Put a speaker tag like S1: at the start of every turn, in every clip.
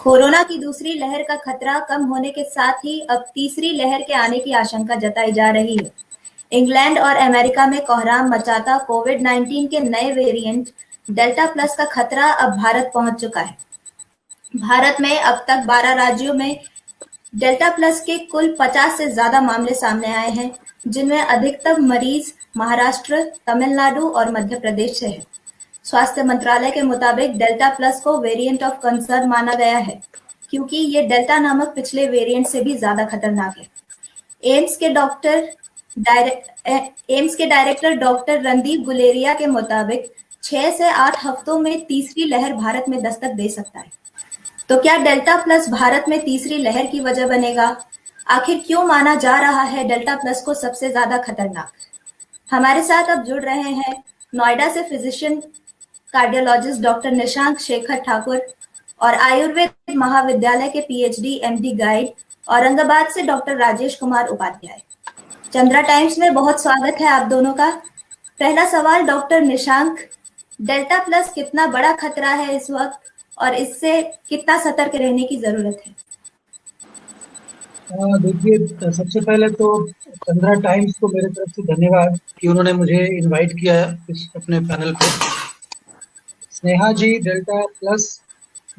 S1: Corona की दूसरी लहर का खतरा कम होने के साथ ही अब तीसरी लहर के आने की आशंका जताई जा रही है। इंग्लैंड और अमेरिका में कोहराम मचाता कोविड-19 के नए वेरिएंट डेल्टा प्लस का खतरा अब भारत पहुंच चुका है। भारत में अब तक 12 राज्यों में डेल्टा प्लस के कुल 50 से ज्यादा मामले सामने आए हैं, जिनमें अधिकतम मरीज महाराष्ट्र, तमिलनाडु और मध्य प्रदेश से है। स्वास्थ्य मंत्रालय के मुताबिक डेल्टा प्लस को वेरिएंट ऑफ कंसर्न माना गया है, क्योंकि ये डेल्टा नामक पिछले वेरिएंट से भी ज्यादा खतरनाक है। एम्स के डायरेक्टर डॉक्टर रणदीप गुलेरिया के मुताबिक 6 से 8 हफ्तों में तीसरी लहर भारत में दस्तक दे सकता है। तो क्या डेल्टा प्लस भारत में तीसरी लहर की वजह बनेगा? आखिर क्यों माना जा रहा है डेल्टा प्लस को सबसे ज्यादा खतरनाक? हमारे साथ अब जुड़ रहे हैं नोएडा से physician cardiologist doctor Nishank Shekhar Thakur और आयुर्वेद महाविद्यालय के पीएचडी एमडी गाइड औरंगाबाद से डॉक्टर राजेश कुमार उपाध्याय। चंद्रा टाइम्स में बहुत स्वागत है आप दोनों का। पहला सवाल डॉक्टर निशांक, डेल्टा प्लस कितना बड़ा खतरा है इस वक्त और इससे कितना सतर्क रहने की जरूरत है?
S2: देखिए, सबसे पहले तो चंद्रा टाइम्स को मेरे तरफ से धन्यवाद कि उन्होंने मुझे इनवाइट किया इस अपने पैनल पे। स्नेहा जी, डेल्टा प्लस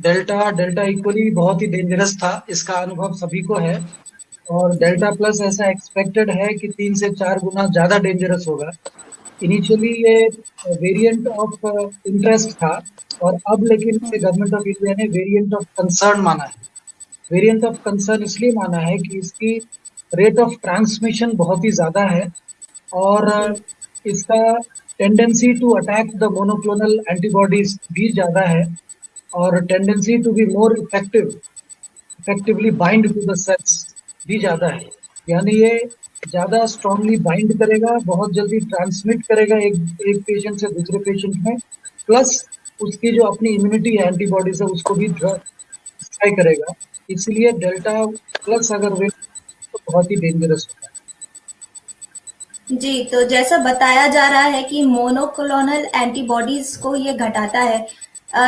S2: डेल्टा इक्वली बहुत ही डेंजरस था, इसका अनुभव सभी को है। और डेल्टा प्लस ऐसा एक्सपेक्टेड है कि 3 से 4 गुना ज़्यादा डेंजरस होगा। इनिशियली ये वेरिएंट ऑफ इंटरेस्ट था और अब लेकिन गवर्नमेंट ऑफ इंडिया ने वेरिएंट ऑफ कंसर्न माना है। वेरिएंट ऑफ कंसर्न इसलिए माना है कि इसकी रेट ऑफ ट्रांसमिशन बहुत ही ज़्यादा है और इसका tendency to attack the monoclonal antibodies भी ज़्यादा है और tendency to be more effectively bind to the cells भी ज़्यादा है। यानी ये ज़्यादा स्ट्रांगली बाइंड करेगा, बहुत जल्दी ट्रांसमिट करेगा एक पेशेंट से दूसरे पेशेंट में, प्लस उसकी जो अपनी इम्यूनिटी है, एंटीबॉडीज है, उसको भी डिस्ट्रॉय करेगा। इसलिए डेल्टा प्लस अगर वे तो बहुत ही डेंजरस होता है।
S1: जी, तो जैसा बताया जा रहा है कि मोनोक्लोनल एंटीबॉडीज को ये घटाता है,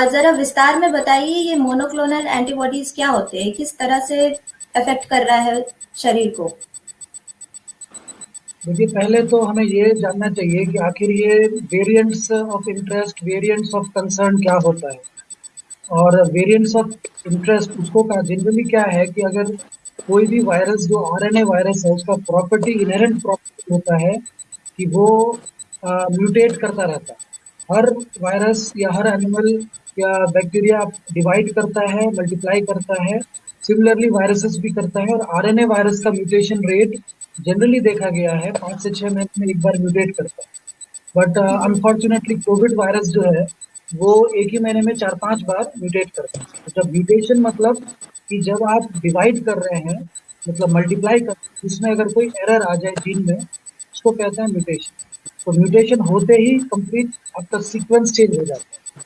S1: जरा विस्तार में बताइए ये मोनोक्लोनल एंटीबॉडीज क्या होते हैं, किस तरह से अफेक्ट कर रहा है शरीर को?
S2: देखिए, पहले तो हमें ये जानना चाहिए कि आखिर ये variants of interest, variants of concern क्या होता है। और वेरिएंट्स ऑफ इंटरेस्ट उसको का जनरली क्या है कि अगर कोई भी वायरस जो आरएनए वायरस है उसका प्रॉपर्टी, इनहेरेंट प्रॉपर्टी होता है कि वो म्यूटेट करता रहता है। हर वायरस या हर एनिमल या बैक्टीरिया डिवाइड करता है, मल्टीप्लाई करता है, सिमिलरली वायरसेस भी करता है। और आरएनए वायरस का म्यूटेशन रेट जनरली देखा गया है 5 से 6 महीने में एक बार म्यूटेट करता है। बट अनफॉर्चुनेटली कोविड वायरस जो है वो एक ही महीने में 4-5 बार म्यूटेट करता है। तो जब म्यूटेशन मतलब कि जब आप डिवाइड कर रहे हैं, मतलब मल्टीप्लाई कर, इसमें अगर कोई एरर आ जाए जीन में, उसको कहते हैं म्यूटेशन। तो म्यूटेशन होते ही कंप्लीट आपका सीक्वेंस चेंज हो जाता है,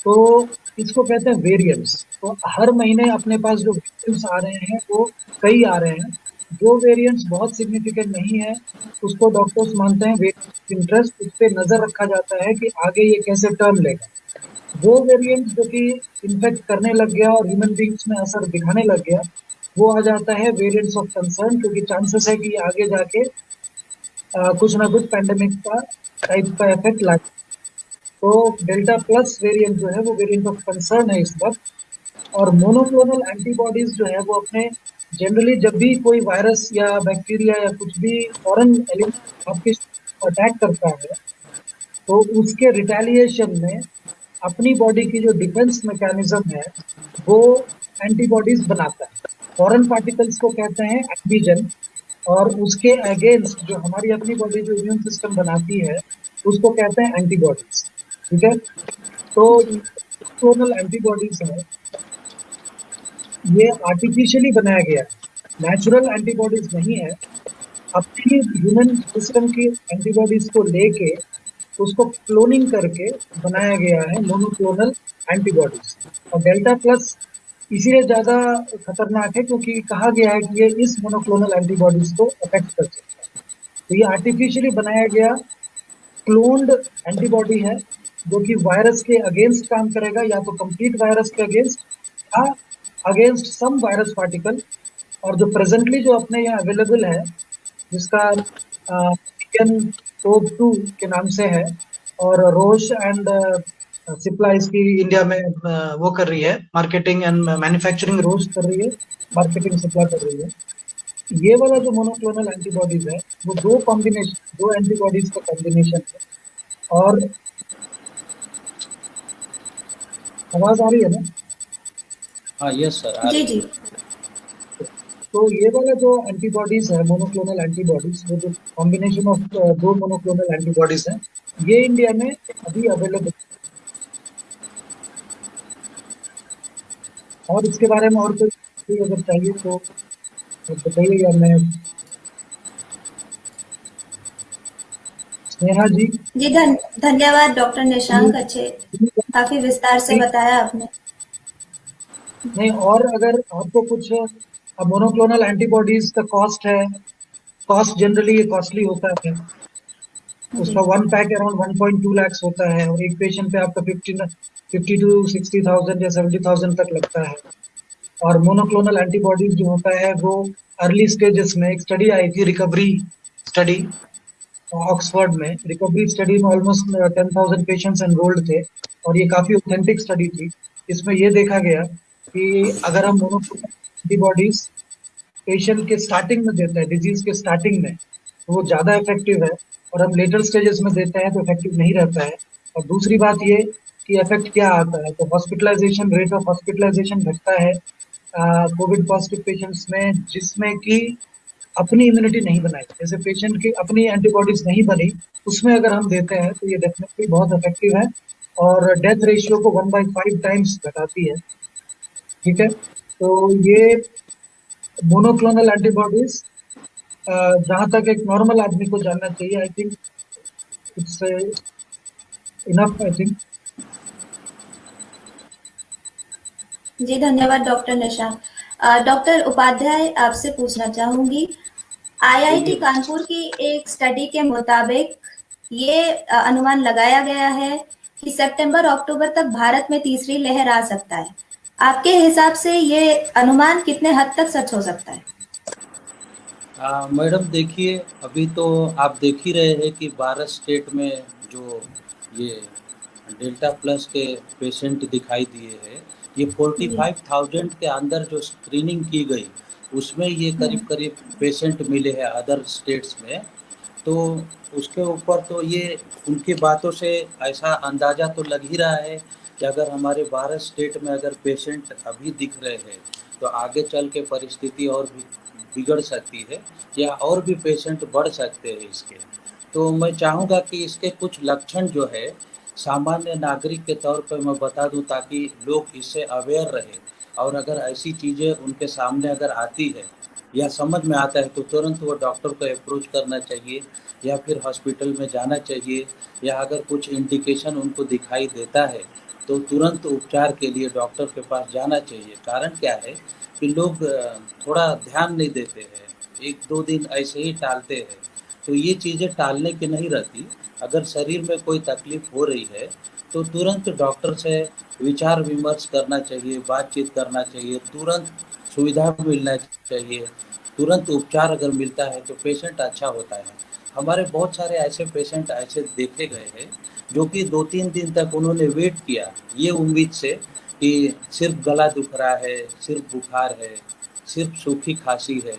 S2: तो इसको कहते हैं वेरिएंट्स। तो हर महीने अपने पास जो वेरिएंट्स आ रहे हैं वो कई आ रहे हैं। जो वेरिएंट्स बहुत सिग्निफिकेंट नहीं है उसको डॉक्टर्स मानते हैं वेरिएंट इंटरेस्ट, उस पर नजर रखा जाता है कि आगे ये कैसे टर्न लेगा। वो वेरिएंट जो कि इन्फेक्ट करने लग गया और ह्यूमन बींग्स में असर दिखाने लग गया, वो आ जाता है वेरिएंट्स ऑफ कंसर्न, क्योंकि चांसेस है कि आगे जाके कुछ ना कुछ पैंडेमिक का टाइप का इफेक्ट लाए। तो डेल्टा प्लस वेरिएंट जो है वो वेरिएंट ऑफ कंसर्न है इस वक्त। और मोनोक्लोनल एंटीबॉडीज जो है वो अपने जनरली जब भी कोई वायरस या बैक्टीरिया या कुछ भी फॉरेन एलिमेंट आपके अटैक करता है तो उसके रिटेलिएशन में अपनी बॉडी की जो डिफेंस मैकेनिज्म है वो एंटीबॉडीज बनाता है। फॉरेन पार्टिकल्स को कहते हैं एंटीजन, और उसके अगेंस्ट जो हमारी अपनी बॉडी जो इम्यून सिस्टम बनाती है उसको कहते हैं एंटीबॉडीज। ठीक है, तो मोनोक्लोनल एंटीबॉडीज है ये आर्टिफिशियली बनाया गया है, नेचुरल एंटीबॉडीज नहीं है। अपनी ह्यूमन सिस्टम की एंटीबॉडीज को लेके उसको क्लोनिंग करके बनाया गया है मोनोक्लोनल एंटीबॉडीज। और डेल्टा प्लस इसीलिए ज़्यादा खतरनाक है क्योंकि कहा गया है कि ये इस मोनोक्लोनल एंटीबॉडीज को अफेक्ट कर सकता है। तो ये आर्टिफिशियली बनाया गया क्लोन्ड एंटीबॉडी है जो कि वायरस के अगेंस्ट काम करेगा, या तो कंप्लीट वायरस के अगेंस्ट या अगेंस्ट सम वायरस पार्टिकल, और जो प्रेजेंटली जो अपने यहाँ अवेलेबल है, जिसका टोब 2 के नाम से है, और रोश एंड सिप्ला इसकी इंडिया में वो कर रही है, मार्केटिंग एंड मैन्युफैक्चरिंग रोश कर रही है, मार्केटिंग सिप्ला कर रही है। ये वाला जो मोनोक्लोनल एंटीबॉडीज है, वो दो एंटीबॉडीज का कॉम्बिनेशन है। और आवाज आ रही है ना?
S3: हाँ यस सर, आ
S1: जी
S3: रही
S1: जी।
S3: है।
S2: तो ये वाला जो एंटीबॉडीज है, मोनोक्लोनल एंटीबॉडीज, वो जो कॉम्बिनेशन ऑफ दो मोनोक्लोनल एंटीबॉडीज हैं, ये इंडिया में अभी अवेलेबल। और इसके बारे में और कोई अगर चाहिए तो बताइए, या मैं स्नेहा जी।
S1: जी धन्यवाद डॉक्टर निशांक, अच्छे काफी विस्तार से बताया आपने।
S2: नहीं, और अगर आपको कुछ मोनोक्लोनल एंटीबॉडीज का कॉस्ट है, कॉस्ट जनरली ये कॉस्टली होता है,
S1: जी
S2: उसका वन पैक अराउंड 1.2 लाख होता है, और एक पेशेंट पे आपका 50 टू 60,000 या 70,000 तक लगता है। और मोनोक्लोनल एंटीबॉडीज जो होता है वो अर्ली स्टेजेस में, एक स्टडी आई थी, रिकवरी स्टडी, ऑक्सफोर्ड में। रिकवरी स्टडी में ऑलमोस्ट 10,000 पेशेंट्स एनरोल्ड थे, और ये काफी ऑथेंटिक स्टडी थी। इसमें ये देखा गया कि अगर हम मोनोक्लोनल एंटीबॉडीज पेशेंट के स्टार्टिंग में देते हैं, डिजीज के स्टार्टिंग में, तो वो ज्यादा इफेक्टिव है, और हम लेटर स्टेजेस में देते हैं तो इफेक्टिव नहीं रहता है। और दूसरी बात ये कि इफेक्ट क्या आता है, तो हॉस्पिटलाइजेशन, रेट ऑफ हॉस्पिटलाइजेशन घटता है कोविड पॉजिटिव पेशेंट्स में, जिसमें कि अपनी इम्यूनिटी नहीं बनाई, जैसे पेशेंट की अपनी एंटीबॉडीज नहीं बनी, उसमें अगर हम देते हैं तो ये डेफिनेटली बहुत इफेक्टिव है, और डेथ रेशियो को 1/5 टाइम्स घटाती है। ठीक है, तो ये मोनोक्लोनल एंटीबॉडीज, जहां तक एक नॉर्मल आदमी को जानना चाहिए, I think it's enough, I think.
S1: जी धन्यवाद डॉक्टर निशांक। डॉक्टर उपाध्याय, आपसे पूछना चाहूंगी, आईआईटी कानपुर की एक स्टडी के मुताबिक ये अनुमान लगाया गया है कि सितंबर अक्टूबर तक भारत में तीसरी लहर आ सकता है। आपके हिसाब से ये अनुमान कितने हद तक सच हो सकता है?
S3: मैडम देखिए, अभी तो आप देख ही रहे हैं कि 12 स्टेट में जो ये डेल्टा प्लस के पेशेंट दिखाई दिए हैं, ये 45,000 के अंदर जो स्क्रीनिंग की गई, उसमें ये करीब करीब पेशेंट मिले हैं अदर स्टेट्स में। तो उसके ऊपर तो ये उनकी बातों से ऐसा अंदाज़ा तो लग ही रहा है कि अगर हमारे 12 स्टेट में अगर पेशेंट अभी दिख रहे हैं, तो आगे चल के परिस्थिति और भी बिगड़ सकती है, या और भी पेशेंट बढ़ सकते हैं इसके। तो मैं चाहूँगा कि इसके कुछ लक्षण जो है सामान्य नागरिक के तौर पर मैं बता दूं, ताकि लोग इससे अवेयर रहे, और अगर ऐसी चीज़ें उनके सामने अगर आती है या समझ में आता है तो तुरंत वो डॉक्टर को अप्रोच करना चाहिए, या फिर हॉस्पिटल में जाना चाहिए, या अगर कुछ इंडिकेशन उनको दिखाई देता है तो तुरंत उपचार के लिए डॉक्टर के पास जाना चाहिए। कारण क्या है कि लोग थोड़ा ध्यान नहीं देते हैं, 1-2 दिन ऐसे ही टालते हैं। तो ये चीज़ें टालने की नहीं रहती। अगर शरीर में कोई तकलीफ़ हो रही है तो तुरंत डॉक्टर से विचार विमर्श करना चाहिए, बातचीत करना चाहिए, तुरंत सुविधा मिलना चाहिए। तुरंत उपचार अगर मिलता है तो पेशेंट अच्छा होता है। हमारे बहुत सारे ऐसे पेशेंट ऐसे देखे गए हैं जो कि 2-3 दिन तक उन्होंने वेट किया ये उम्मीद से कि सिर्फ गला दुख रहा है, सिर्फ बुखार है, सिर्फ सूखी खांसी है।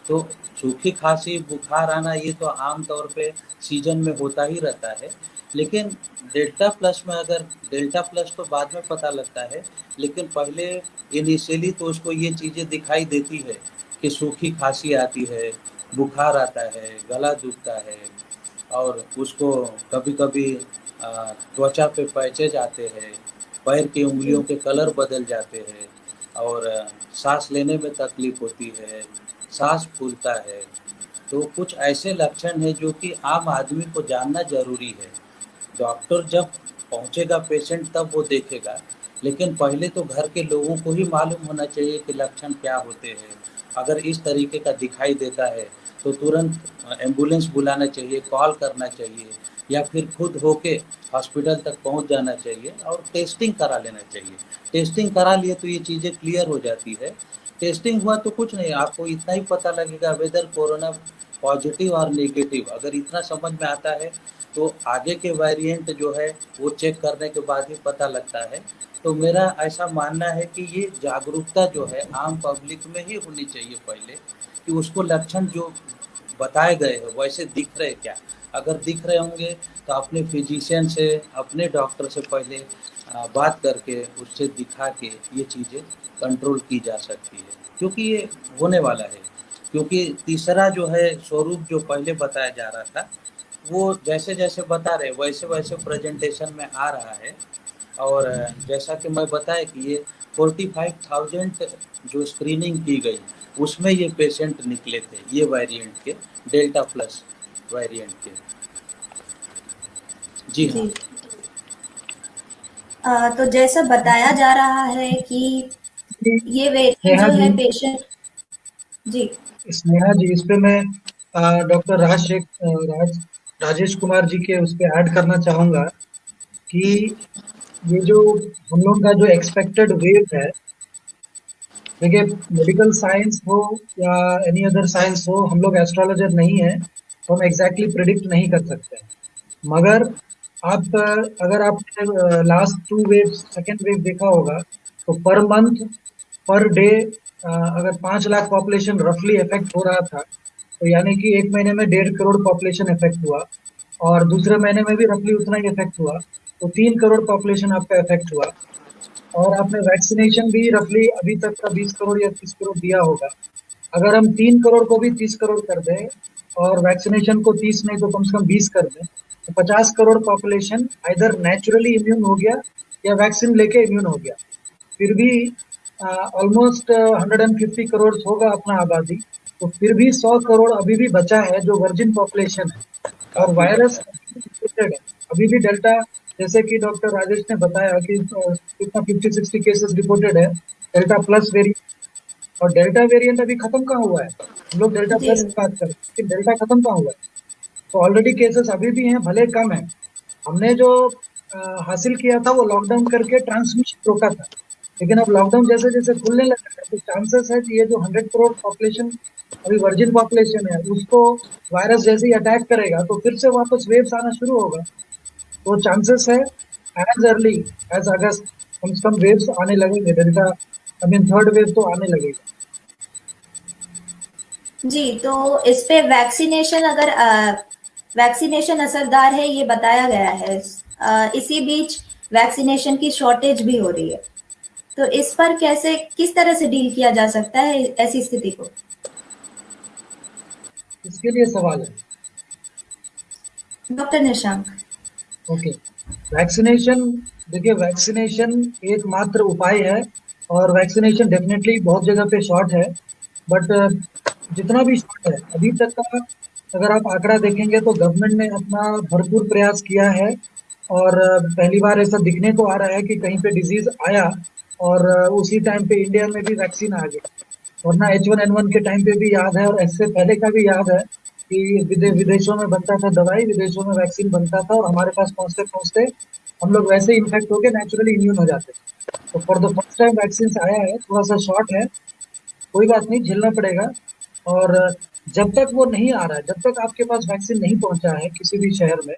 S3: तो सूखी खांसी, बुखार आना ये तो आम तौर पे सीजन में होता ही रहता है। लेकिन डेल्टा प्लस में, अगर डेल्टा प्लस तो बाद में पता लगता है, लेकिन पहले इनिशियली तो उसको ये चीज़ें दिखाई देती है कि सूखी खांसी आती है, बुखार आता है, गला दुखता है, और उसको कभी-कभी त्वचा पे पैचेज आते हैं, पैर की
S1: जी
S3: उंगलियों के कलर बदल जाते हैं, और सांस लेने में तकलीफ होती है, सांस फूलता है। तो कुछ ऐसे लक्षण हैं जो कि आम आदमी को जानना ज़रूरी है। डॉक्टर जब पहुंचेगा पेशेंट तब वो देखेगा, लेकिन पहले तो घर के लोगों को ही मालूम होना चाहिए कि लक्षण क्या होते हैं। अगर इस तरीके का दिखाई देता है तो तुरंत एम्बुलेंस बुलाना चाहिए, कॉल करना चाहिए, या फिर खुद होके हॉस्पिटल तक पहुंच जाना चाहिए और टेस्टिंग करा लेना चाहिए। टेस्टिंग करा लिए तो ये चीज़ें क्लियर हो जाती है। टेस्टिंग हुआ तो कुछ नहीं, आपको इतना ही पता लगेगा वेदर कोरोना पॉजिटिव और नेगेटिव, अगर इतना समझ में आता है तो आगे के वेरिएंट जो है वो चेक करने के बाद ही पता लगता है। तो मेरा ऐसा मानना है कि ये जागरूकता जो है आम पब्लिक में ही होनी चाहिए पहले, कि उसको लक्षण जो बताए गए हैं वैसे दिख रहे क्या। अगर दिख रहे होंगे तो अपने फिजिशियन से, अपने डॉक्टर से पहले बात करके उससे दिखा के ये चीज़ें कंट्रोल की जा सकती है, क्योंकि ये होने वाला है। क्योंकि तीसरा जो है स्वरूप जो पहले बताया जा रहा था, वो जैसे जैसे बता रहे वैसे वैसे प्रेजेंटेशन में आ रहा है। और जैसा कि मैं बताया कि ये 45,000 जो स्क्रीनिंग की गई उसमें ये पेशेंट निकले थे, ये वेरिएंट के, डेल्टा प्लस वेरिएंट के। जी हाँ।
S1: जी। तो जैसा बताया जा रहा है कि ये वेरिएंट
S2: स्नेहा
S1: जो
S2: जी,
S1: है पेशेंट। जी।
S2: स्नेहा जी, इस पे मैं डॉक्टर राजेश कुमार जी के उस पे ऐड करना चाहूंगा कि ये जो हम लोग का जो एक्सपेक्टेड वेव है, देखिए मेडिकल साइंस हो या एनी अदर साइंस हो, हम लोग एस्ट्रोलॉजर नहीं है तो हम एग्जैक्टली प्रिडिक्ट नहीं कर सकते हैं। मगर आप अगर आपने लास्ट 2 वेव, सेकेंड वेव देखा होगा, तो पर मंथ, पर डे अगर 5 लाख पॉपुलेशन रफली इफेक्ट हो रहा था, तो यानी कि एक महीने में 1.5 करोड़ पॉपुलेशन इफेक्ट हुआ, और दूसरे महीने में भी रफली उतना ही इफेक्ट हुआ, तो 3 करोड़ पॉपुलेशन आपका इफेक्ट हुआ। और आपने वैक्सीनेशन भी रफली अभी तक का 20 करोड़ या 30 करोड़ दिया होगा। अगर हम 3 करोड़ को भी 30 करोड़ कर दें और वैक्सीनेशन को 30 नहीं तो कम से कम 20 कर दें, तो 50 करोड़ पॉपुलेशन इधर नेचुरली इम्यून हो गया या वैक्सीन लेके इम्यून हो गया। फिर भी ऑलमोस्ट 150 करोड़ होगा अपना आबादी, तो फिर भी 100 करोड़ अभी भी बचा है जो वर्जिन पॉपुलेशन है। और
S3: काफी
S2: वायरस
S3: बचा है।
S2: रिपोर्टेड है अभी भी डेल्टा, जैसे कि डॉक्टर राजेश ने बताया कि कितना 50-60 केसेस रिपोर्टेड है डेल्टा प्लस वेरिएंट। और डेल्टा वेरिएंट अभी खत्म कहाँ हुआ है, हम लोग डेल्टा
S1: जी।
S2: प्लस की बात करें लेकिन डेल्टा खत्म कहाँ हुआ है। तो ऑलरेडी केसेस अभी भी हैं, भले कम है। हमने जो हासिल किया था वो लॉकडाउन करके ट्रांसमिशन रोका था, लेकिन अब लॉकडाउन जैसे जैसे खुलने लगा है तो चांसेस है कि ये जो 100 करोड़ पॉपुलेशन अभी वर्जिन पॉपुलेशन है उसको वायरस जैसे ही अटैक करेगा तो फिर से वापस वेव्स आना शुरू होगा। तो चांसेस है एज अर्ली एज अगस्त कम से कम वेव्स आने लगेंगे, delta I mean third wave तो आने लगेगा।
S1: जी, तो इस पे वैक्सीनेशन, अगर वैक्सीनेशन असरदार है ये बताया गया है, इसी बीच वैक्सीनेशन की शॉर्टेज भी हो रही है, तो इस पर कैसे, किस तरह से डील किया जा सकता है ऐसी स्थिति को?
S2: इसके लिए सवाल है।
S1: डॉक्टर निशंक।
S2: ओके, वैक्सीनेशन, देखिए वैक्सीनेशन एकमात्र उपाय है, और वैक्सीनेशन डेफिनेटली बहुत जगह पे शॉर्ट है। बट जितना भी शॉर्ट है अभी तक का, अगर आप आंकड़ा देखेंगे तो गवर्नमेंट ने अपना भरपूर प्रयास किया है। और पहली बार ऐसा दिखने को आ रहा है कि कहीं पे डिजीज आया और उसी टाइम पे इंडिया में भी वैक्सीन आ गई। वरना H1N1 के टाइम पे भी याद है, और इससे पहले का भी याद है कि विदेशों में बनता था दवाई, विदेशों में वैक्सीन बनता था, और हमारे पास पहुंचते पहुंचते हम लोग वैसे ही इन्फेक्ट होकर नेचुरली इम्यून हो जाते। तो for the first time vaccine आया है, थोड़ा सा शॉर्ट है, कोई बात नहीं, झेलना पड़ेगा। और जब तक वो नहीं आ रहा है, जब तक आपके पास वैक्सीन नहीं पहुंचा है किसी भी शहर में,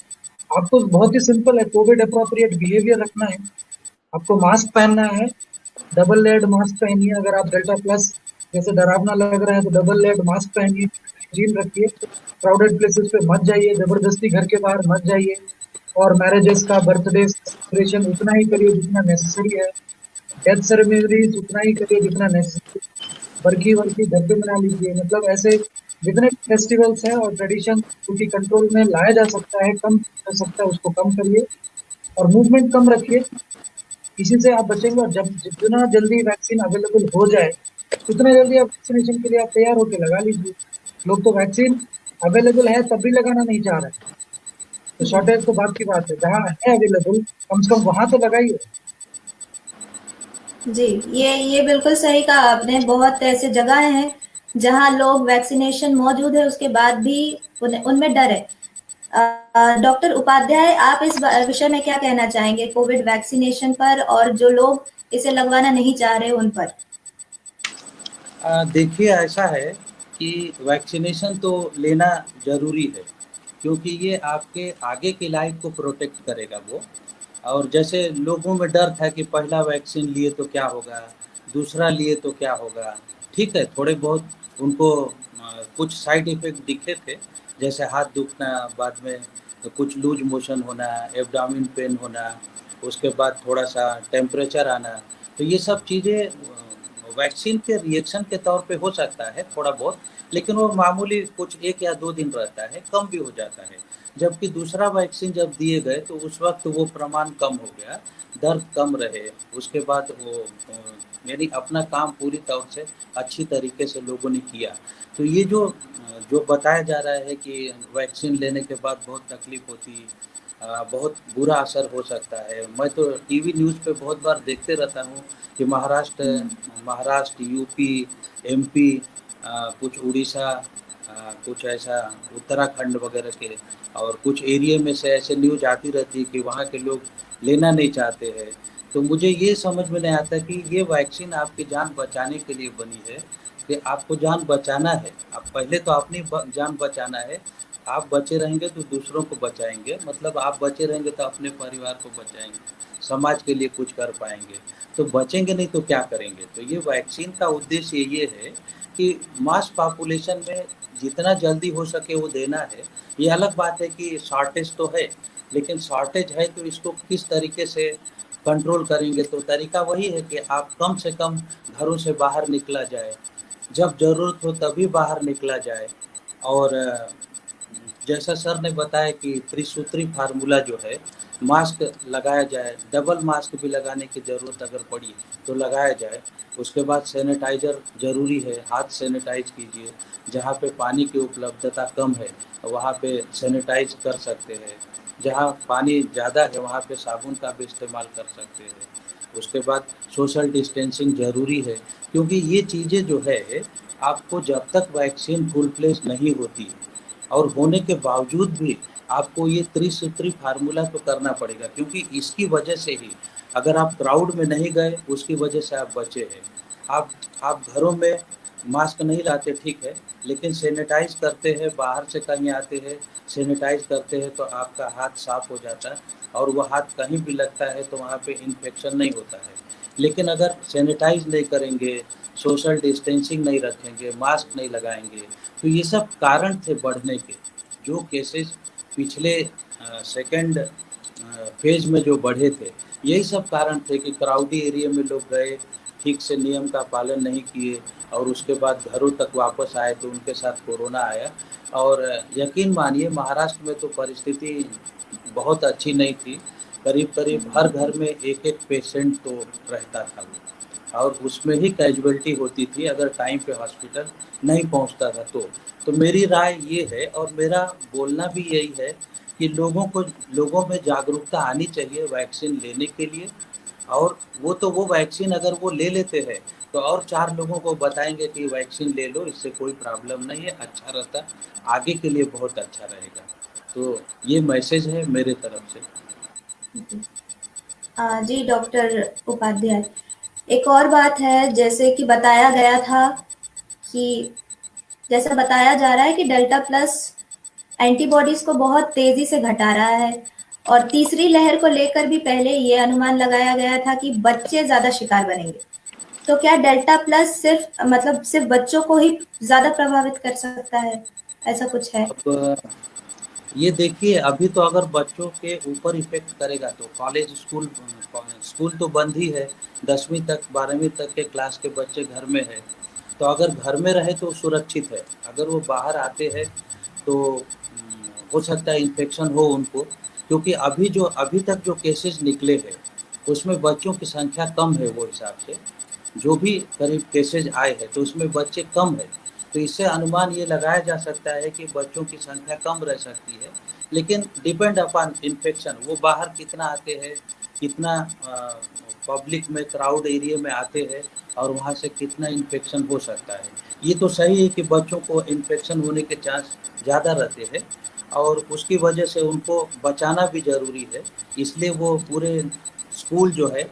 S2: आपको बहुत ही सिंपल है, कोविड अप्रोप्रिएट बिहेवियर रखना है। आपको मास्क पहनना है, डबल लेयर्ड मास्क पहनिए। अगर आप डेल्टा प्लस जैसे डरावना लग रहा है तो डबल लेयर्ड मास्क पहनिए, हाइजीन रखिए, क्राउडेड प्लेसेस पे मत जाइए, जबरदस्ती घर के बाहर मत जाइए, और मैरिजेस का, बर्थडे सेलिब्रेशन उतना ही करिए जितना नेसेसरी है, डेथ सेरेमनीज उतना ही करिए जितना नेसेसरी, बरकी वर्की घर पे मना लीजिए। मतलब ऐसे जितने फेस्टिवल्स हैं और ट्रेडिशन उनकी कंट्रोल में लाया जा सकता है, कम कर सकता है उसको कम करिए, और मूवमेंट कम रखिए, इसी से आप बचेंगे। और जब जितना जल्दी वैक्सीन अवेलेबल हो जाए उतना जल्दी आप वैक्सीनेशन के लिए आप तैयार होकर लगा लीजिए। लोग तो वैक्सीन अवेलेबल है तब भी लगाना नहीं चाह रहे, तो शॉर्टेज तो बात की बात है, जहाँ है अवेलेबल कम से कम वहां तो लगाइए।
S1: जी, ये बिल्कुल सही कहा आपने। बहुत ऐसे जगह हैं जहां लोग वैक्सीनेशन मौजूद है उसके बाद भी उनमें डर है। डॉक्टर उपाध्याय, आप इस विषय में क्या कहना चाहेंगे कोविड वैक्सीनेशन पर और जो लोग इसे लगवाना नहीं चाह रहे उन पर?
S3: देखिए, ऐसा है कि वैक्सीनेशन तो लेना ज़रूरी है, क्योंकि ये आपके आगे की लाइफ को प्रोटेक्ट करेगा वो। और जैसे लोगों में डर था कि पहला वैक्सीन लिए तो क्या होगा, दूसरा लिए तो क्या होगा। ठीक है, थोड़े बहुत उनको कुछ साइड इफ़ेक्ट दिखे थे, जैसे हाथ दुखना, बाद में तो कुछ लूज मोशन होना, एब्डोमेन पेन होना, उसके बाद थोड़ा-सा टेम्परेचर आना। तो ये सब चीज़ें वैक्सीन के रिएक्शन के तौर पे हो सकता है थोड़ा बहुत, लेकिन वो मामूली कुछ 1 या 2 दिन रहता है, कम भी हो जाता है। जबकि दूसरा वैक्सीन जब दिए गए तो उस वक़्त वो प्रमाण कम हो गया, दर्द कम रहे, उसके बाद वो यानी अपना काम पूरी तौर से अच्छी तरीके से लोगों ने किया। तो ये जो बताया जा रहा है कि वैक्सीन लेने के बाद बहुत तकलीफ़ होती, बहुत बुरा असर हो सकता है। मैं तो टीवी न्यूज़ पे बहुत बार देखते रहता हूँ कि महाराष्ट्र, यूपी, एमपी, कुछ उड़ीसा, कुछ ऐसा उत्तराखंड वगैरह के, और कुछ एरिया में से ऐसे न्यूज़ आती रहती है कि वहाँ के लोग लेना नहीं चाहते हैं। तो मुझे ये समझ में नहीं आता कि ये वैक्सीन आपकी जान बचाने के लिए बनी है, कि आपको जान बचाना है। आप पहले तो अपनी जान बचाना है। आप बचे रहेंगे तो दूसरों को बचाएंगे, मतलब आप बचे रहेंगे तो अपने परिवार को बचाएंगे, समाज के लिए कुछ कर पाएंगे। तो बचेंगे नहीं तो क्या करेंगे। तो ये वैक्सीन का उद्देश्य ये है कि मास पॉपुलेशन में जितना जल्दी हो सके वो देना है। ये अलग बात है कि शॉर्टेज तो है, लेकिन शॉर्टेज है तो इसको किस तरीके से कंट्रोल करेंगे। तो तरीका वही है कि आप कम से कम घरों से बाहर निकला जाए, जब ज़रूरत हो तभी बाहर निकला जाए। और जैसा सर ने बताया कि त्रिसूत्री फार्मूला जो है, मास्क लगाया जाए, डबल मास्क भी लगाने की ज़रूरत अगर पड़ी तो लगाया जाए। उसके बाद सैनिटाइज़र ज़रूरी है, हाथ सैनिटाइज कीजिए। जहाँ पे पानी की उपलब्धता कम है वहाँ पे सैनिटाइज कर सकते हैं, जहाँ पानी ज़्यादा है वहाँ पे साबुन का भी इस्तेमाल कर सकते हैं। उसके बाद सोशल डिस्टेंसिंग ज़रूरी है, क्योंकि ये चीज़ें जो है आपको जब तक वैक्सीन फुल प्लेस नहीं होती और होने के बावजूद भी आपको ये त्रिसूत्री फार्मूला तो करना पड़ेगा, क्योंकि इसकी वजह से ही अगर आप क्राउड में नहीं गए उसकी वजह से आप बचे हैं। आप घरों में मास्क नहीं लाते, ठीक है, लेकिन सैनिटाइज करते हैं, बाहर से कहीं आते हैं सैनिटाइज करते हैं तो आपका हाथ साफ हो जाता है और वो हाथ कहीं भी लगता है तो वहाँ पे इन्फेक्शन नहीं होता है। लेकिन अगर सैनिटाइज नहीं करेंगे, सोशल डिस्टेंसिंग नहीं रखेंगे, मास्क नहीं लगाएंगे, तो ये सब कारण थे बढ़ने के। जो केसेस पिछले सेकंड फेज में जो बढ़े थे, यही सब कारण थे कि क्राउडी एरिया में लोग गए, ठीक से नियम का पालन नहीं किए और उसके बाद घरों तक वापस आए तो उनके साथ कोरोना आया। और यकीन मानिए महाराष्ट्र में तो परिस्थिति बहुत अच्छी नहीं थी, करीब-करीब हर घर में एक-एक पेशेंट तो रहता था वो, और उसमें ही कैजुअल्टी होती थी अगर टाइम पे हॉस्पिटल नहीं पहुंचता था तो। तो मेरी राय ये है और मेरा बोलना भी यही है कि लोगों में जागरूकता आनी चाहिए वैक्सीन लेने के लिए। और वो वैक्सीन अगर वो ले लेते हैं तो और 4 लोगों को बताएँगे कि वैक्सीन ले लो, इससे कोई प्रॉब्लम नहीं है, अच्छा रहता है, आगे के लिए बहुत अच्छा रहेगा। तो ये मैसेज है मेरे तरफ से।
S1: जी डॉक्टर उपाध्याय, एक और बात है, जैसे कि बताया गया था कि जैसा बताया जा रहा है कि डेल्टा प्लस एंटीबॉडीज को बहुत तेजी से घटा रहा है और तीसरी लहर को लेकर भी पहले ये अनुमान लगाया गया था कि बच्चे ज्यादा शिकार बनेंगे। तो क्या डेल्टा प्लस सिर्फ बच्चों को ही ज्यादा प्रभावित कर सकता है, ऐसा कुछ है?
S3: अब ये देखिए, अभी तो अगर बच्चों के ऊपर इफ़ेक्ट करेगा तो स्कूल तो बंद ही है, 10वीं तक 12वीं तक के क्लास के बच्चे घर में हैं। तो अगर घर में रहे तो सुरक्षित है, अगर वो बाहर आते हैं तो हो सकता है इन्फेक्शन हो उनको, क्योंकि अभी तक जो केसेस निकले हैं उसमें बच्चों की संख्या कम है। वो हिसाब से जो भी करीब केसेज आए हैं तो उसमें बच्चे कम है, तो इससे अनुमान ये लगाया जा सकता है कि बच्चों की संख्या कम रह सकती है। लेकिन डिपेंड अपॉन इन्फेक्शन, वो बाहर कितना आते हैं, कितना पब्लिक में क्राउड एरिया में आते हैं और वहाँ से कितना इन्फेक्शन हो सकता है। ये तो सही है कि बच्चों को इन्फेक्शन होने के चांस ज़्यादा रहते हैं और उसकी वजह से उनको बचाना भी ज़रूरी है। इसलिए वो पूरे स्कूल जो है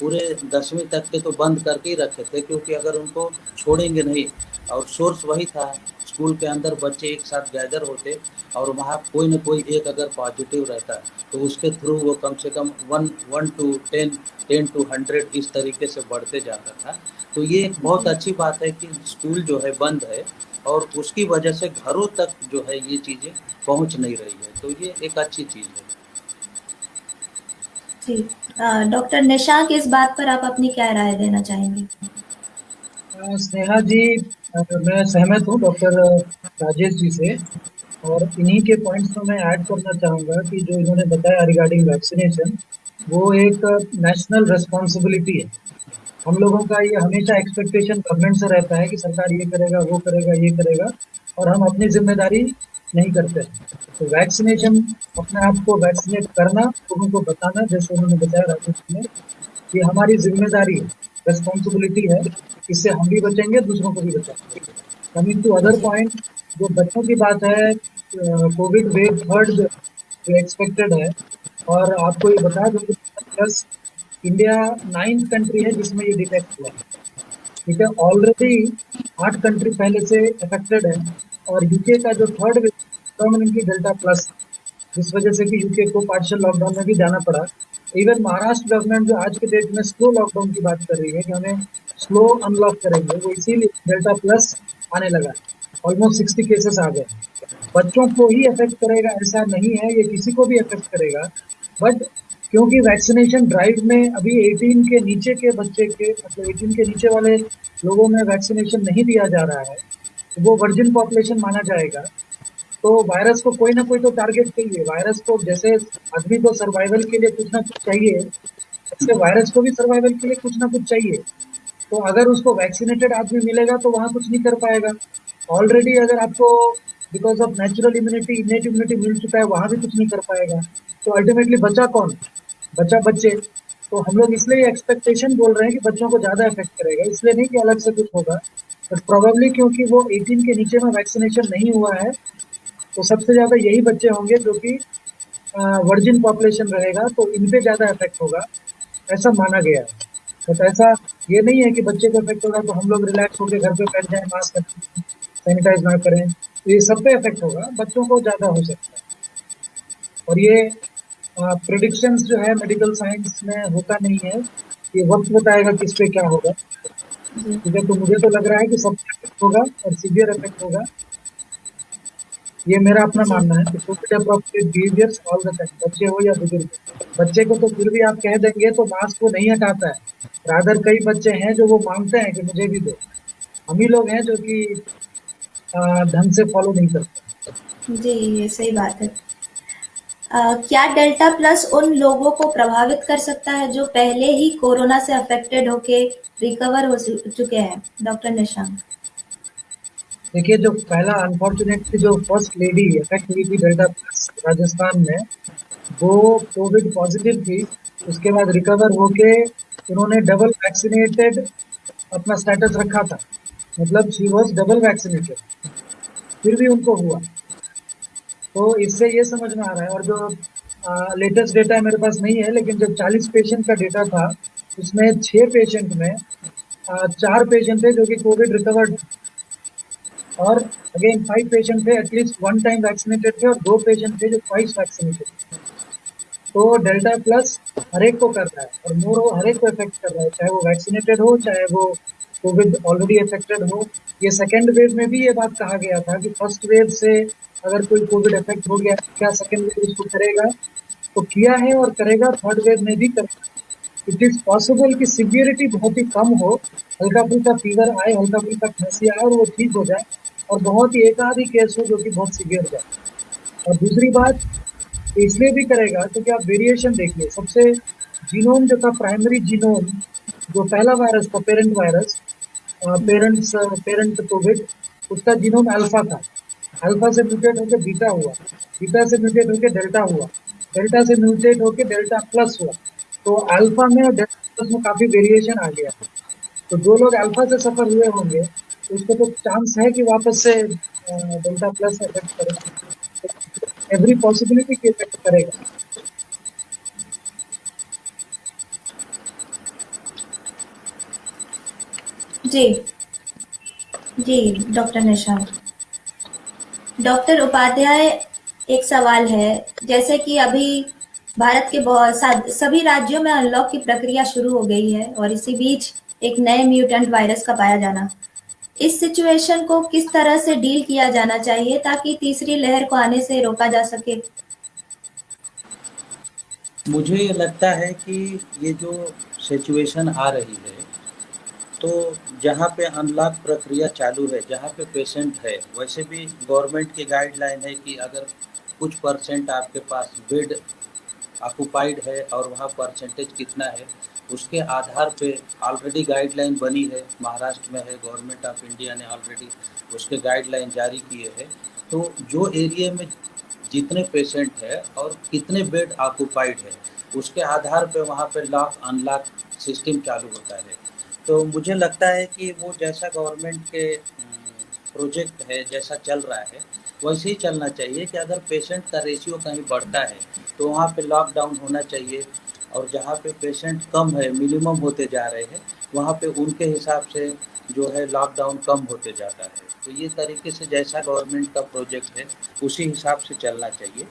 S3: पूरे 10वीं तक के तो बंद करके ही रखे थे, क्योंकि अगर उनको छोड़ेंगे नहीं और सोर्स वही था, स्कूल के अंदर बच्चे एक साथ गैदर होते और वहाँ कोई न कोई एक अगर पॉजिटिव रहता तो उसके थ्रू वो कम से कम 1 to 10, 10 to 100 इस तरीके से बढ़ते जाता था। तो ये एक बहुत अच्छी बात है कि स्कूल जो है बंद है और उसकी वजह से घरों तक जो है ये चीज़ें पहुँच नहीं रही है, तो ये एक अच्छी चीज़ है।
S1: जी, डॉक्टर निशांक, इस बात पर आप अपनी क्या राय देना चाहेंगे?
S2: स्नेहा जी, मैं सहमत हूँ डॉक्टर राजेश जी से, और इन्हीं के पॉइंट्स में मैं ऐड करना चाहूँगा कि जो इन्होंने बताया रिगार्डिंग वैक्सीनेशन, वो एक नेशनल रिस्पॉन्सिबिलिटी है। हम लोगों का ये हमेशा एक्सपेक्टेशन गवर्नमेंट से रहता है कि सरकार ये करेगा, वो करेगा, ये करेगा, और हम अपनी जिम्मेदारी नहीं करते। तो वैक्सीनेशन, अपने आप को वैक्सीनेट करना, लोगों को बताना, जैसे उन्होंने बताया राजेश जी ने, ये हमारी जिम्मेदारी है, रिस्पॉन्सिबिलिटी है। इससे हम भी बचेंगे, दूसरों को भी बचाएंगे। कमिंग टू अदर
S1: जी,
S2: पॉइंट, जो बच्चों की बात है, कोविड वेव थर्ड जो एक्सपेक्टेड है, और आपको ये बता दूं कि प्लस इंडिया 9th कंट्री है जिसमें ये डिटेक्ट हुआ है। ठीक है, ऑलरेडी 8 कंट्री पहले से अफेक्टेड है, और यूके का जो third wave permanently delta plus, जिस वजह से कि यूके को पार्शियल लॉकडाउन में भी जाना पड़ा। इवन महाराष्ट्र गवर्नमेंट जो आज के डेट में स्लो लॉकडाउन की बात कर रही है कि हमें स्लो अनलॉक करेंगे, वो इसीलिए डेल्टा प्लस आने लगा। ऑलमोस्ट 60 केसेस आ गए। बच्चों को ही अफेक्ट करेगा ऐसा नहीं है, ये किसी को भी अफेक्ट करेगा। बट क्योंकि वैक्सीनेशन ड्राइव में अभी 18 के नीचे के बच्चे के, मतलब 18 के नीचे वाले लोगों में वैक्सीनेशन नहीं दिया जा रहा है, तो वो वर्जिन पॉपुलेशन माना जाएगा। तो वायरस को कोई ना कोई तो टारगेट चाहिए। वायरस को, जैसे आदमी को सर्वाइवल के लिए कुछ ना कुछ चाहिए, ऐसे वायरस को भी सर्वाइवल के लिए कुछ ना कुछ चाहिए। तो अगर उसको वैक्सीनेटेड आदमी मिलेगा तो वहाँ कुछ नहीं कर पाएगा। ऑलरेडी अगर आपको because of natural immunity, innate immunity मिल चुका है, वहाँ भी कुछ नहीं कर पाएगा। तो अल्टीमेटली बचा कौन? बचा बच्चे। तो हम लोग इसलिए एक्सपेक्टेशन बोल रहे हैं कि बच्चों को ज़्यादा इफेक्ट करेगा, इसलिए नहीं कि अलग से कुछ होगा, बट प्रोबेबली क्योंकि वो 18 के नीचे में वैक्सीनेशन नहीं हुआ है, तो सबसे ज़्यादा यही बच्चे होंगे जो कि वर्जिन पॉपुलेशन रहेगा, तो इन पे ज़्यादा इफेक्ट होगा, ऐसा माना गया है। बट ऐसा ये नहीं है कि बच्चे को इफेक्ट होगा तो हम लोग रिलैक्स होकर घर पे बैठ जाएं, मास्क करें, सैनिटाइज ना करें, तो ये सब पे इफेक्ट होगा, बच्चों को ज़्यादा हो सकता है। और ये प्रिडिक्शंस जो है मेडिकल साइंस में होता नहीं है, ये वक्त बताएगा किस पे क्या होगा।
S1: जी,
S2: ठीक है, तो मुझे तो लग रहा है कि सब इफेक्ट होगा और सीवियर इफेक्ट होगा। ये मेरा अपना
S1: जी,
S2: मानना है कि Covid appropriate behaviours all the time, बच्चे हो या बुजुर्ग। बच्चे को तो फिर भी आप कह देंगे तो मास्क वो नहीं हटाता है। रादर कई बच्चे हैं जो वो मांगते हैं कि मुझे भी दो। हम ही लोग हैं जो कि ढंग से फॉलो नहीं करते।
S1: जी, ये सही बात है। क्या डेल्टा प्लस उन लोगों को प्रभावित कर सकता है जो पहले ही कोरोना से अफेक्टेड होके रिकवर हो चुके हैं, डॉक्टर निशांक?
S2: देखिए, जो पहला अनफॉर्चुनेटली जो फर्स्ट लेडी अफेक्ट हुई थी डेल्टा प्लस राजस्थान में, वो कोविड पॉजिटिव थी। उसके बाद रिकवर होके उन्होंने डबल वैक्सीनेटेड अपना स्टेटस रखा था, मतलब शी वॉज डबल वैक्सीनेटेड, फिर भी उनको हुआ। तो इससे ये समझ में आ रहा है, और जो लेटेस्ट डेटा मेरे पास नहीं है, लेकिन जब 40 पेशेंट का डेटा था, उसमें 6 पेशेंट में 4 पेशेंट थे जो कि कोविड रिकवर्ड, और अगेन 5 पेशेंट थे एटलीस्ट 1 टाइम वैक्सीनेटेड थे, और 2 पेशेंट थे जो ट्वाइस वैक्सीनेटेड थे। तो डेल्टा प्लस हर एक को कर रहा है, और मोर वो हर एक को इफेक्ट कर रहा है, चाहे वो वैक्सीनेटेड हो, चाहे वो कोविड ऑलरेडी इफेक्टेड हो। ये सेकेंड वेव में भी ये बात कहा गया था कि फर्स्ट वेव से अगर कोई कोविड इफेक्ट हो गया, क्या सेकेंड वेव उसको करेगा? तो किया है और करेगा, थर्ड वेव में भी करेगा। इट इज पॉसिबल कि सिवियरिटी बहुत ही कम हो, हल्का फुल्का फीवर आए, हल्का फुल्का खांसी आए और वो ठीक हो जाए, और बहुत ही एक आध ही केस हो जो कि बहुत सीवियर जाए। और दूसरी बात, इसलिए भी करेगा क्योंकि आप वेरिएशन देखिए। सबसे जीनोम जो था, प्राइमरी जीनोम, जो पहला वायरस था, पेरेंट वायरस, पेरेंट कोविड, उसका जीनोम अल्फा था। अल्फा से म्यूटेट होकर बीटा हुआ, बीटा से म्यूटेट होकर डेल्टा हुआ, डेल्टा से म्यूटेट होकर डेल्टा प्लस हुआ। तो अल्फा में और डेल्टा प्लस में काफी वेरिएशन आ गया है। तो जो लोग अल्फा से सफर हुए होंगे तो उसको तो चांस है कि वापस से डेल्टा प्लस इफेक्ट करेगा, एवरी पॉसिबिलिटी की इफेक्ट करेगा।
S1: जी जी डॉक्टर निशांत। डॉक्टर उपाध्याय, एक सवाल है, जैसे कि अभी भारत के सभी राज्यों में अनलॉक की प्रक्रिया शुरू हो गई है और इसी बीच एक नए म्यूटेंट वायरस का पाया जाना, इस सिचुएशन को किस तरह से डील किया जाना चाहिए ताकि तीसरी लहर को आने से रोका जा सके?
S3: मुझे ये लगता है कि ये जो सिचुएशन आ रही है, तो जहाँ पे अनलॉक प्रक्रिया चालू है, जहाँ पे पेशेंट है, वैसे भी गवर्नमेंट की गाइडलाइन है कि अगर कुछ परसेंट आपके पास बेड ऑक्यूपाइड है और वहाँ परसेंटेज कितना है, उसके आधार पे ऑलरेडी गाइडलाइन बनी है, महाराष्ट्र में है, गवर्नमेंट ऑफ इंडिया ने ऑलरेडी उसके गाइडलाइन जारी किए हैं। तो जो एरिया में जितने पेशेंट है और कितने बेड ऑक्यूपाइड है, उसके आधार पे वहाँ पे लॉक अनलॉक सिस्टम चालू होता है। तो मुझे लगता है कि वो जैसा गवर्नमेंट के प्रोजेक्ट है, जैसा चल रहा है, वैसे ही चलना चाहिए कि अगर पेशेंट का रेशियो कहीं बढ़ता है तो वहाँ पे लॉकडाउन होना चाहिए, और जहाँ पे पेशेंट कम है, मिनिमम होते जा रहे हैं, वहाँ पे उनके हिसाब से जो है लॉकडाउन कम होते जाता है। तो ये तरीके से जैसा गवर्नमेंट का प्रोजेक्ट है उसी हिसाब से चलना चाहिए।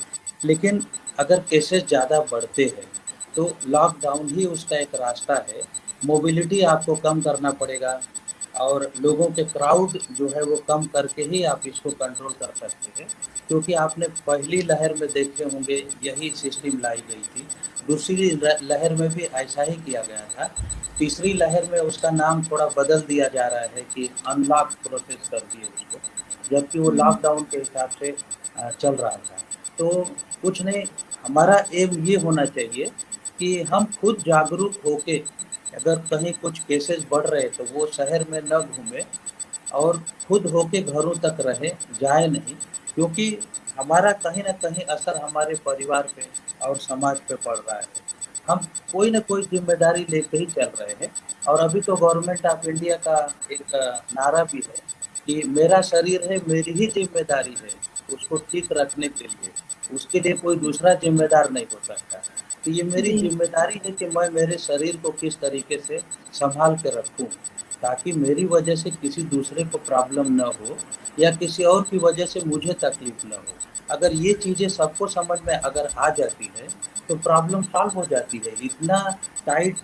S3: लेकिन अगर केसेस ज़्यादा बढ़ते हैं तो लॉकडाउन ही उसका एक रास्ता है। मोबिलिटी आपको कम करना पड़ेगा और लोगों के क्राउड जो है वो कम करके ही आप इसको कंट्रोल कर सकते हैं, क्योंकि आपने पहली लहर में देखे होंगे यही सिस्टम लाई गई थी, दूसरी लहर में भी ऐसा ही किया गया था, तीसरी लहर में उसका नाम थोड़ा बदल दिया जा रहा है कि अनलॉक प्रोसेस कर दिए उसको, जबकि वो लॉकडाउन के हिसाब से चल रहा था। तो कुछ नहीं, हमारा एम ये होना चाहिए कि हम खुद जागरूक होके, अगर कहीं कुछ केसेस बढ़ रहे तो वो शहर में न घूमे और खुद होके घरों तक रहे, जाए नहीं, क्योंकि हमारा कहीं ना कहीं असर हमारे परिवार पे और समाज पे पड़ रहा है। हम कोई ना कोई जिम्मेदारी लेके ही चल रहे हैं। और अभी तो गवर्नमेंट ऑफ इंडिया का एक नारा भी है कि मेरा शरीर है, मेरी ही जिम्मेदारी है उसको ठीक रखने के लिए, उसके लिए कोई दूसरा जिम्मेदार नहीं हो सकता। तो ये मेरी
S1: जी
S3: जिम्मेदारी है कि मैं मेरे शरीर को किस तरीके से संभाल के रखूं, ताकि मेरी वजह से किसी दूसरे को प्रॉब्लम न हो या किसी और की वजह से मुझे तकलीफ न हो। अगर ये चीज़ें सबको समझ में अगर आ जाती है तो प्रॉब्लम सॉल्व हो जाती है, इतना टाइट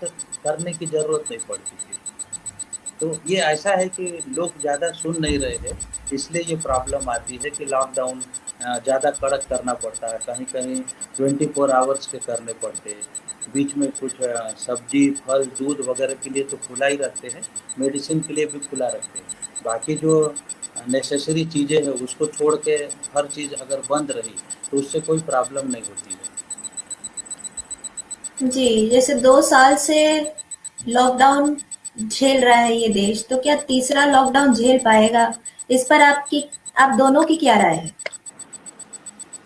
S3: करने की ज़रूरत नहीं पड़ती है। तो ये ऐसा है कि लोग ज़्यादा सुन नहीं रहे हैं, इसलिए ये प्रॉब्लम आती है कि लॉकडाउन ज़्यादा कड़क करना पड़ता है, कहीं कहीं 24 आवर्स के करने पड़ते हैं। बीच में कुछ सब्जी, फल, दूध वगैरह के लिए तो खुला ही रखते हैं, मेडिसिन के लिए भी खुला रखते हैं। बाकी जो नेसेसरी चीज़ें हैं उसको छोड़ के हर चीज़ अगर बंद रही तो उससे कोई प्रॉब्लम नहीं होती है।
S1: जी, जैसे 2 साल से लॉकडाउन झेल रहा है ये देश, तो क्या तीसरा लॉकडाउन झेल पाएगा? इस पर आप दोनों की क्या राय है?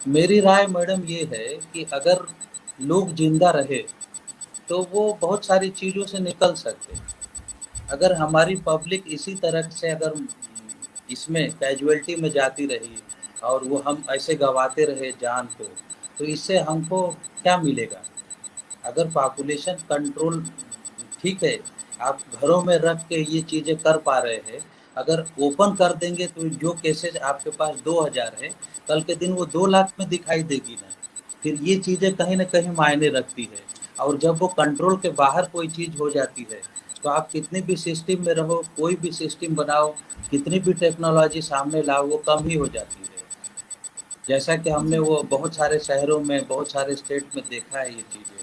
S3: मेरी राय मैडम ये है कि अगर लोग जिंदा रहे तो वो बहुत सारी चीज़ों से निकल सकते हैं। अगर हमारी पब्लिक इसी तरह से अगर इसमें कैजुअलिटी में जाती रही और वो हम ऐसे गंवाते रहे जान को, तो इससे हमको क्या मिलेगा? अगर पॉपुलेशन कंट्रोल ठीक है, आप घरों में रख के ये चीज़ें कर पा रहे हैं, अगर ओपन कर देंगे तो जो केसेस आपके पास 2000 है, कल के दिन वो 2 लाख में दिखाई देगी ना। फिर ये चीज़ें कहीं न कहीं मायने रखती है, और जब वो कंट्रोल के बाहर कोई चीज़ हो जाती है, तो आप कितने भी सिस्टम में रहो, कोई भी सिस्टम बनाओ, कितनी भी टेक्नोलॉजी सामने लाओ, वो कम ही हो जाती है। जैसा कि हमने वो बहुत सारे शहरों में, बहुत सारे स्टेट में देखा है ये चीज़ें।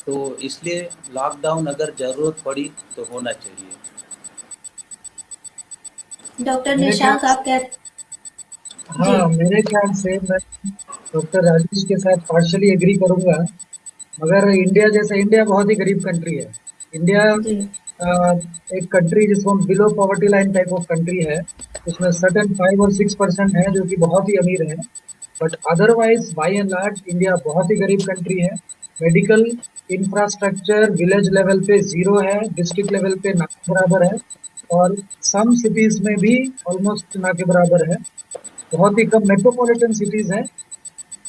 S3: तो इसलिए लॉकडाउन अगर ज़रूरत पड़ी तो होना चाहिए।
S1: डॉक्टर
S2: मेरे ख्याल
S1: निशांक, आप क्या? जी
S2: हाँ, मेरे ख्याल से मैं डॉक्टर राजेश के साथ पार्शली एग्री करूंगा। मगर इंडिया बहुत ही गरीब कंट्री है। इंडिया
S1: जी
S2: एक कंट्री जिसको हम below poverty line type of country है। उसमें सर्टेन 5 और 6% है जो कि बहुत ही अमीर है। But otherwise by and large India बहुत ही गरीब कंट्री है। मेडिकल इंफ्रास्ट्रक्चर विलेज लेवल पे 0 है, डिस्ट्रिक्ट लेवल पे ना के बराबर है, और सम सिटीज में भी ऑलमोस्ट ना के बराबर है। बहुत ही कम मेट्रोपॉलिटन सिटीज हैं,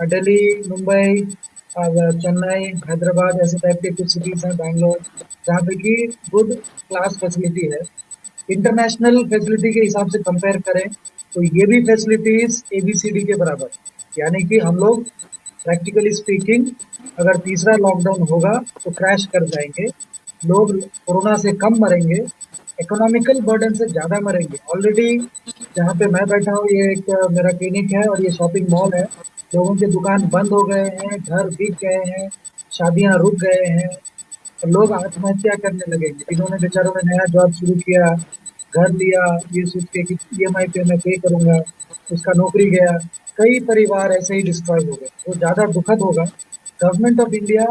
S2: दिल्ली, मुंबई, चेन्नई, हैदराबाद, ऐसे टाइप के कुछ सिटीज हैं, बैंगलोर, जहाँ पे कि गुड क्लास फैसिलिटी है। इंटरनेशनल फैसिलिटी के हिसाब से कंपेयर करें तो ये भी फैसिलिटीज ABCD के बराबर, यानी कि हम लोग प्रैक्टिकली स्पीकिंग अगर तीसरा लॉकडाउन होगा तो क्रैश कर जाएंगे, लोग कोरोना से कम मरेंगे, इकोनॉमिकल बर्डन से ज़्यादा मरेंगे। ऑलरेडी जहाँ पे मैं बैठा हूँ ये एक मेरा क्लिनिक है और ये शॉपिंग मॉल है, लोगों के दुकान बंद हो गए हैं, घर बिक गए हैं, शादियाँ रुक गए हैं, और लोग आत्महत्या करने लगेंगे। जिन्होंने बेचारों ने नया जॉब शुरू किया, घर लिया, ये सोच के कि EMI पे मैं पे करूंगा, उसका नौकरी गया, कई परिवार ऐसे ही डिस्ट्रॉय हो गए। वो ज़्यादा दुखद होगा। Government of India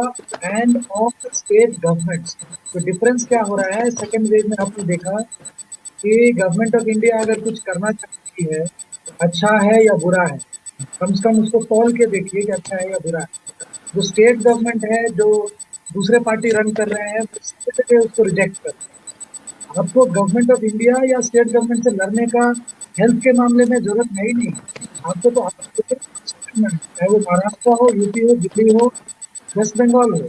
S2: end of state governments, तो डिफरेंस क्या हो रहा है सेकेंड वेव में आपने देखा कि गवर्नमेंट ऑफ इंडिया अगर कुछ करना चाहती है, अच्छा है या बुरा है, कम से कम उसको तौल के देखिए कि अच्छा है या बुरा है। जो स्टेट गवर्नमेंट है, जो दूसरे पार्टी रन कर रहे हैं, वो सबसे पहले उसको रिजेक्ट कर। आपको गवर्नमेंट ऑफ इंडिया या स्टेट गवर्नमेंट से लड़ने का हेल्थ के मामले में जरूरत है ही नहीं। आपको तो चाहे वो महाराष्ट्र हो, यूपी हो, दिल्ली हो, वेस्ट बंगाल हो,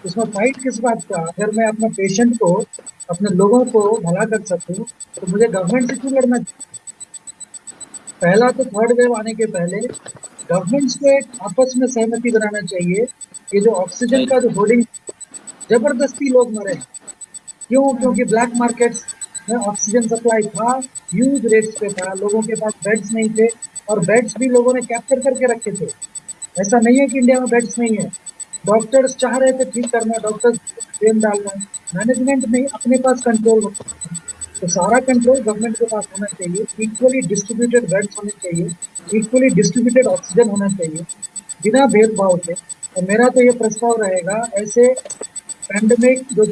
S2: उसमें फाइट किस बात का? अगर मैं अपने पेशेंट को, अपने लोगों को भला कर सकूं तो मुझे गवर्नमेंट से क्यों लड़ना चाहिए? पहला तो थर्ड वेव आने के पहले गवर्नमेंट्स को एक आपस में सहमति बनाना चाहिए। ये जो ऑक्सीजन का जो होर्डिंग, जबरदस्ती लोग मरे हैं, क्यों? क्योंकि ब्लैक मार्केट्स में ऑक्सीजन सप्लाई था, ह्यूज रेट्स पे था, लोगों के पास बेड्स नहीं थे, और बेड्स भी लोगों ने कैप्चर करके रखे थे। ऐसा नहीं है कि इंडिया में बेड्स नहीं है। डॉक्टर्स चाह रहे थे ठीक करना, डॉक्टर्स ब्लेम डालना, मैनेजमेंट नहीं अपने पास कंट्रोल होता। तो सारा कंट्रोल गवर्नमेंट के पास होना चाहिए, इक्वली डिस्ट्रीब्यूटेड बेड्स होने चाहिए, इक्वली डिस्ट्रीब्यूटेड ऑक्सीजन होना चाहिए, बिना भेदभाव के। और मेरा तो ये प्रस्ताव रहेगा, ऐसे पैंडेमिक जो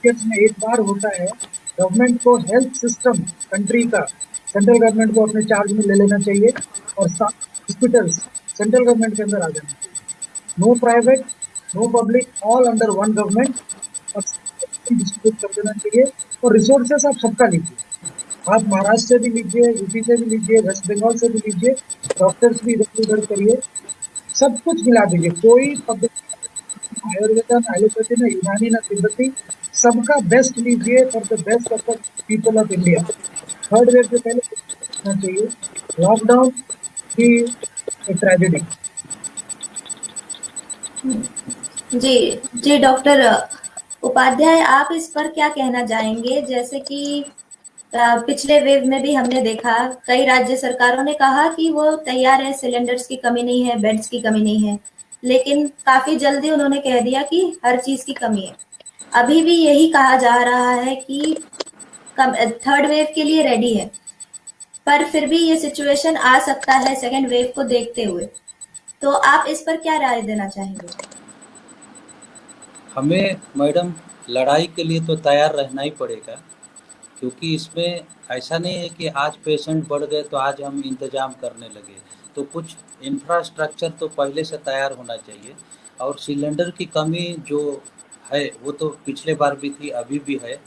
S2: में एक बार होता है, गवर्नमेंट को हेल्थ सिस्टम कंट्री का सेंट्रल गवर्नमेंट को अपने चार्ज में ले लेना चाहिए, और हॉस्पिटल्स सेंट्रल गवर्नमेंट के अंदर आ जाना चाहिए। No private, no public, all under one government, और डिस्ट्रीब्यूट कर देना चाहिए। और रिसोर्सेस आप सबका लीजिए, आप महाराष्ट्र से भी लीजिए, यूपी से भी लीजिए, वेस्ट बंगाल से भी लीजिए, डॉक्टर्स भी इधर उधर करिए, सब कुछ मिला दीजिए। कोई पब्लिक आयुर्वेदा ना एलोपैथी ना यूनानी ना तिब्बती, सबका बेस्ट लीजिए for the best of the people of India. Third wave से पहले होना चाहिए, लॉकडाउन की एक ट्रेजेडी।
S1: जी जी डॉक्टर उपाध्याय, आप इस पर क्या कहना चाहेंगे? जैसे कि पिछले वेव में भी हमने देखा, कई राज्य सरकारों ने कहा कि वो तैयार है, सिलेंडर्स की कमी नहीं है, बेड्स की कमी नहीं है, लेकिन काफी जल्दी उन्होंने कह दिया कि हर चीज की कमी है। अभी भी यही कहा जा रहा है कि थर्ड वेव के लिए रेडी है, पर फिर भी ये सिचुएशन आ सकता है सेकेंड वेव को देखते हुए। तो आप इस पर क्या राय देना चाहेंगे?
S3: हमें मैडम लड़ाई के लिए तो तैयार रहना ही पड़ेगा, क्योंकि इसमें ऐसा नहीं है कि आज पेशेंट बढ़ गए तो आज हम इंतज़ाम करने लगे। तो कुछ इंफ्रास्ट्रक्चर तो पहले से तैयार होना चाहिए। और सिलेंडर की कमी जो है वो तो पिछले बार भी थी, अभी भी है,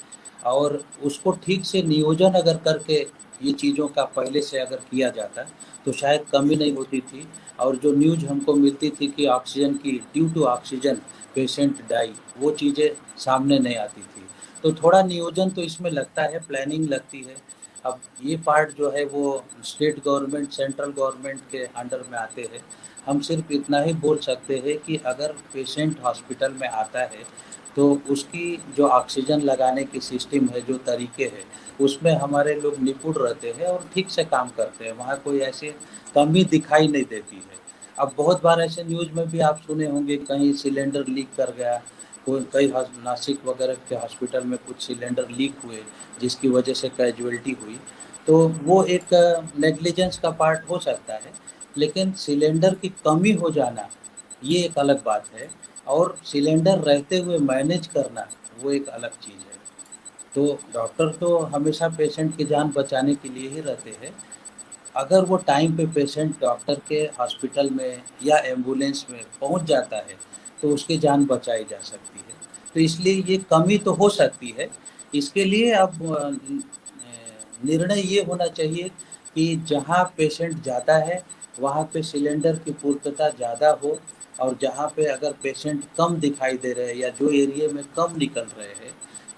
S3: और उसको ठीक से नियोजन अगर करके ये चीज़ों का पहले से अगर किया जाता तो शायद कमी नहीं होती थी। और जो न्यूज़ हमको मिलती थी कि ऑक्सीजन की due to oxygen patient die, वो चीज़ें सामने नहीं आती थी। तो थोड़ा नियोजन तो इसमें लगता है, प्लानिंग लगती है। अब ये पार्ट जो है वो स्टेट गवर्नमेंट, सेंट्रल गवर्नमेंट के अंडर में आते हैं। हम सिर्फ इतना ही बोल सकते हैं कि अगर पेशेंट हॉस्पिटल में आता है तो उसकी जो ऑक्सीजन लगाने की सिस्टम है, जो तरीके हैं, उसमें हमारे लोग निपुण रहते हैं और ठीक से काम करते हैं। वहाँ कोई ऐसी कमी दिखाई नहीं देती है। अब बहुत बार ऐसे न्यूज़ में भी आप सुने होंगे, कहीं सिलेंडर लीक कर गया, कोई कई नासिक वगैरह के हॉस्पिटल में कुछ सिलेंडर लीक हुए जिसकी वजह से कैजुअल्टी हुई। तो वो एक नेग्लिजेंस का पार्ट हो सकता है, लेकिन सिलेंडर की कमी हो जाना ये एक अलग बात है, और सिलेंडर रहते हुए मैनेज करना वो एक अलग चीज़ है। तो डॉक्टर तो हमेशा पेशेंट की जान बचाने के लिए ही रहते हैं। अगर वो टाइम पे पेशेंट डॉक्टर के हॉस्पिटल में या एम्बुलेंस में पहुंच जाता है तो उसकी जान बचाई जा सकती है। तो इसलिए ये कमी तो हो सकती है। इसके लिए अब निर्णय ये होना चाहिए कि जहाँ पेशेंट ज़्यादा है वहाँ पे सिलेंडर की पूर्तता ज़्यादा हो, और जहाँ पे अगर पेशेंट कम दिखाई दे रहे हैं या जो एरिया में कम निकल रहे हैं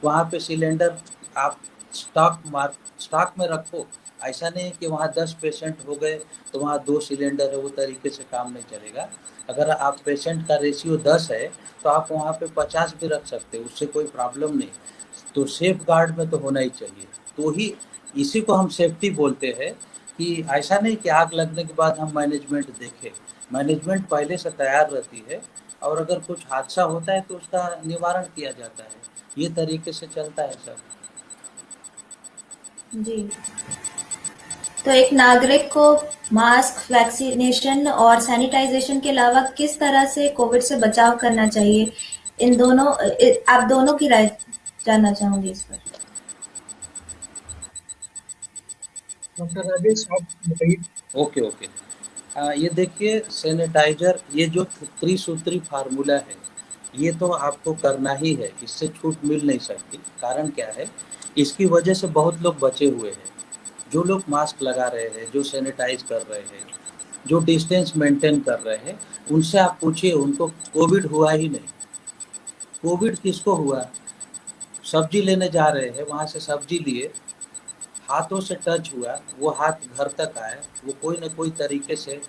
S3: वहाँ पे सिलेंडर आप स्टॉक में रखो। ऐसा नहीं है कि वहाँ 10 पेशेंट हो गए तो वहाँ 2 सिलेंडर है, वो तरीके से काम नहीं चलेगा। अगर आप पेशेंट का रेशियो 10 है तो आप वहाँ पे 50 भी रख सकते हो, उससे कोई प्रॉब्लम नहीं। तो सेफ गार्ड में तो होना ही चाहिए। तो ही इसी को हम सेफ्टी बोलते हैं कि ऐसा नहीं कि आग लगने के बाद हम मैनेजमेंट देखें। मैनेजमेंट पहले से तैयार रहती है, और अगर कुछ हादसा होता है तो उसका निवारण किया जाता है। ये तरीके से चलता है सब।
S1: जी। तो एक नागरिक को मास्क, वैक्सीनेशन और सैनिटाइजेशन के अलावा किस तरह से कोविड से बचाव करना चाहिए? इन दोनों आप दोनों की राय जानना चाहूंगी इस पर।
S2: डॉक्टर राजेश, आप बताइए।
S3: Okay okay. ये देखिए, सैनिटाइजर, ये जो त्रिसूत्री फार्मूला है ये तो आपको करना ही है, इससे छूट मिल नहीं सकती। कारण क्या है, इसकी वजह से बहुत लोग बचे हुए हैं। जो लोग मास्क लगा रहे हैं, जो सैनिटाइज कर रहे हैं, जो डिस्टेंस मेंटेन कर रहे हैं, उनसे आप पूछिए, उनको कोविड हुआ ही नहीं। कोविड किसको हुआ? सब्जी लेने जा रहे हैं, वहाँ से सब्जी लिए, हाथों से टच हुआ, वो हाथ घर तक आया, वो कोई ना कोई तरीके से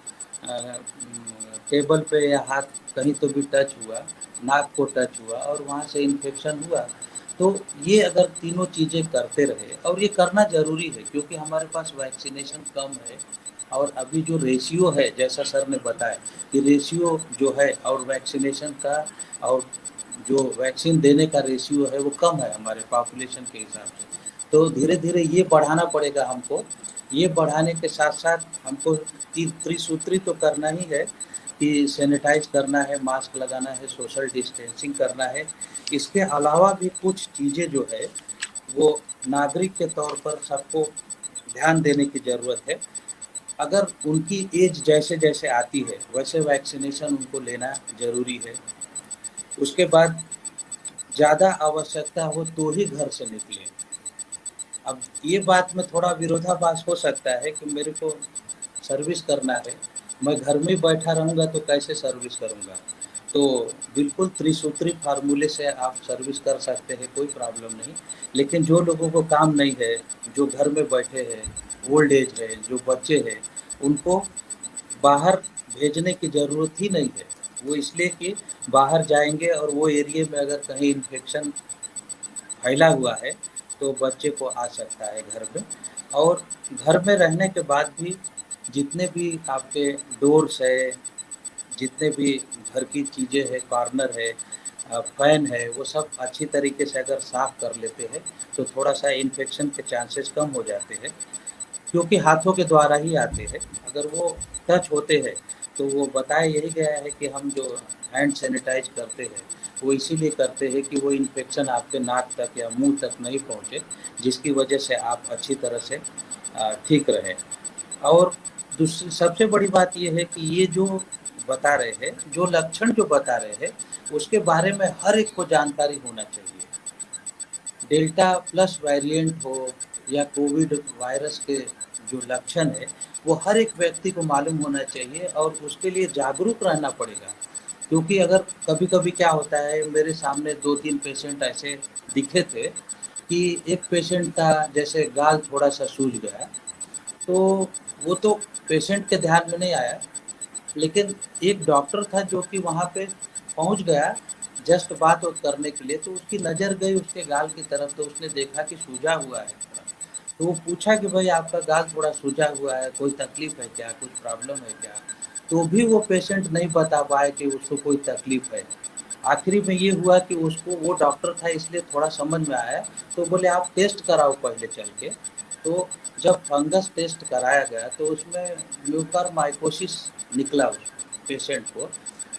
S3: टेबल पे या हाथ कहीं तो भी टच हुआ, नाक को टच हुआ और वहाँ से इन्फेक्शन हुआ। तो ये अगर तीनों चीज़ें करते रहे, और ये करना ज़रूरी है क्योंकि हमारे पास वैक्सीनेशन कम है, और अभी जो रेशियो है, जैसा सर ने बताया कि रेशियो जो है और वैक्सीनेशन का और जो वैक्सीन देने का रेशियो है वो कम है हमारे पॉपुलेशन के हिसाब से। तो धीरे धीरे ये बढ़ाना पड़ेगा हमको। ये बढ़ाने के साथ साथ हमको त्रिसूत्री तो करना ही है कि सैनिटाइज करना है, मास्क लगाना है, सोशल डिस्टेंसिंग करना है। इसके अलावा भी कुछ चीज़ें जो है वो नागरिक के तौर पर सबको ध्यान देने की ज़रूरत है। अगर उनकी एज जैसे जैसे आती है वैसे वैक्सीनेशन उनको लेना ज़रूरी है। उसके बाद ज़्यादा आवश्यकता हो तो ही घर से निकलें। अब ये बात में थोड़ा विरोधाभास हो सकता है कि मेरे को सर्विस करना है, मैं घर में बैठा रहूँगा तो कैसे सर्विस करूँगा? तो बिल्कुल त्रिसूत्री फार्मूले से आप सर्विस कर सकते हैं, कोई प्रॉब्लम नहीं। लेकिन जो लोगों को काम नहीं है, जो घर में बैठे हैं, ओल्ड एज है, जो बच्चे हैं, उनको बाहर भेजने की ज़रूरत ही नहीं है। वो इसलिए कि बाहर जाएंगे और वो एरिया में अगर कहीं इन्फेक्शन फैला हुआ है तो बच्चे को आ सकता है घर में। और घर में रहने के बाद भी जितने भी आपके डोर्स है, जितने भी घर की चीज़ें हैं, कॉर्नर है, फैन है, वो सब अच्छी तरीके से अगर साफ़ कर लेते हैं तो थोड़ा सा इन्फेक्शन के चांसेस कम हो जाते हैं, क्योंकि हाथों के द्वारा ही आते हैं। अगर वो टच होते हैं तो वो बताया यही गया है कि हम जो हैंड सैनिटाइज करते हैं वो इसीलिए करते हैं कि वो इन्फेक्शन आपके नाक तक या मुंह तक नहीं पहुंचे, जिसकी वजह से आप अच्छी तरह से ठीक रहें। और दूसरी सबसे बड़ी बात ये है कि ये जो बता रहे हैं, जो लक्षण जो बता रहे हैं, उसके बारे में हर एक को जानकारी होना चाहिए। डेल्टा प्लस वेरिएंट हो या कोविड वायरस के जो लक्षण है वो हर एक व्यक्ति को मालूम होना चाहिए, और उसके लिए जागरूक रहना पड़ेगा। क्योंकि अगर कभी कभी क्या होता है, मेरे सामने 2-3 पेशेंट ऐसे दिखे थे कि एक पेशेंट का जैसे गाल थोड़ा सा सूज गया, तो वो तो पेशेंट के ध्यान में नहीं आया, लेकिन एक डॉक्टर था जो कि वहाँ पे पहुँच गया जस्ट बात करने के लिए, तो उसकी नज़र गई उसके गाल की तरफ, तो उसने देखा कि सूजा हुआ है थोड़ा। तो वो पूछा कि भाई आपका गाल थोड़ा सूजा हुआ है, कोई तकलीफ़ है क्या, कुछ प्रॉब्लम है क्या? तो भी वो पेशेंट नहीं बता पाए कि उसको कोई तकलीफ़ है। आखिरी में ये हुआ कि उसको, वो डॉक्टर था इसलिए थोड़ा समझ में आया, तो बोले आप टेस्ट कराओ पहले चल के। तो जब फंगस टेस्ट कराया गया तो उसमें म्यूकरमाइकोसिस निकला उस पेशेंट को,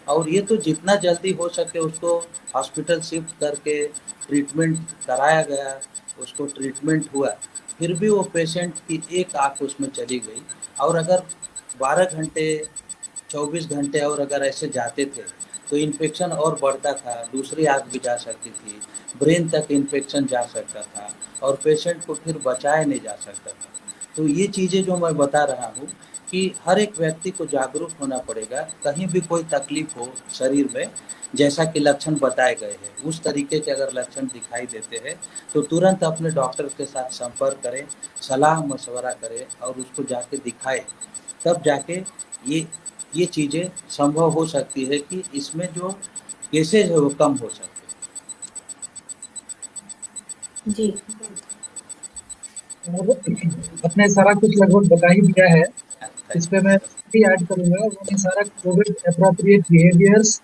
S3: और ये तो जितना जल्दी हो सके उसको हॉस्पिटल शिफ्ट करके ट्रीटमेंट कराया गया, उसको ट्रीटमेंट हुआ, फिर भी वो पेशेंट की एक आँख उसमें चली गई। और अगर 12 घंटे 24 घंटे और अगर ऐसे जाते थे तो इन्फेक्शन और बढ़ता था, दूसरी आग भी जा सकती थी, ब्रेन तक इन्फेक्शन जा सकता था और पेशेंट को फिर बचाया नहीं जा सकता था। तो ये चीज़ें जो मैं बता रहा हूँ कि हर एक व्यक्ति को जागरूक होना पड़ेगा, कहीं भी कोई तकलीफ हो शरीर में, जैसा कि लक्षण बताए गए हैं, उस तरीके के अगर लक्षण दिखाई देते हैं तो तुरंत अपने डॉक्टर के साथ संपर्क करें, सलाह-मशवरा करें और उसको जाके दिखाएँ। तब जाके ये ये चीज़ें संभव हो सकती है कि इसमें जो केसेज़ है वो कम हो सकते
S1: जी।
S2: और आपने सारा कुछ लगभग बता ही दिया है।
S3: हैं।
S2: इस पे मैं भी ऐड करूँगा, मैंने सारा कोविड एप्रोप्रिएट बिहेवियर्स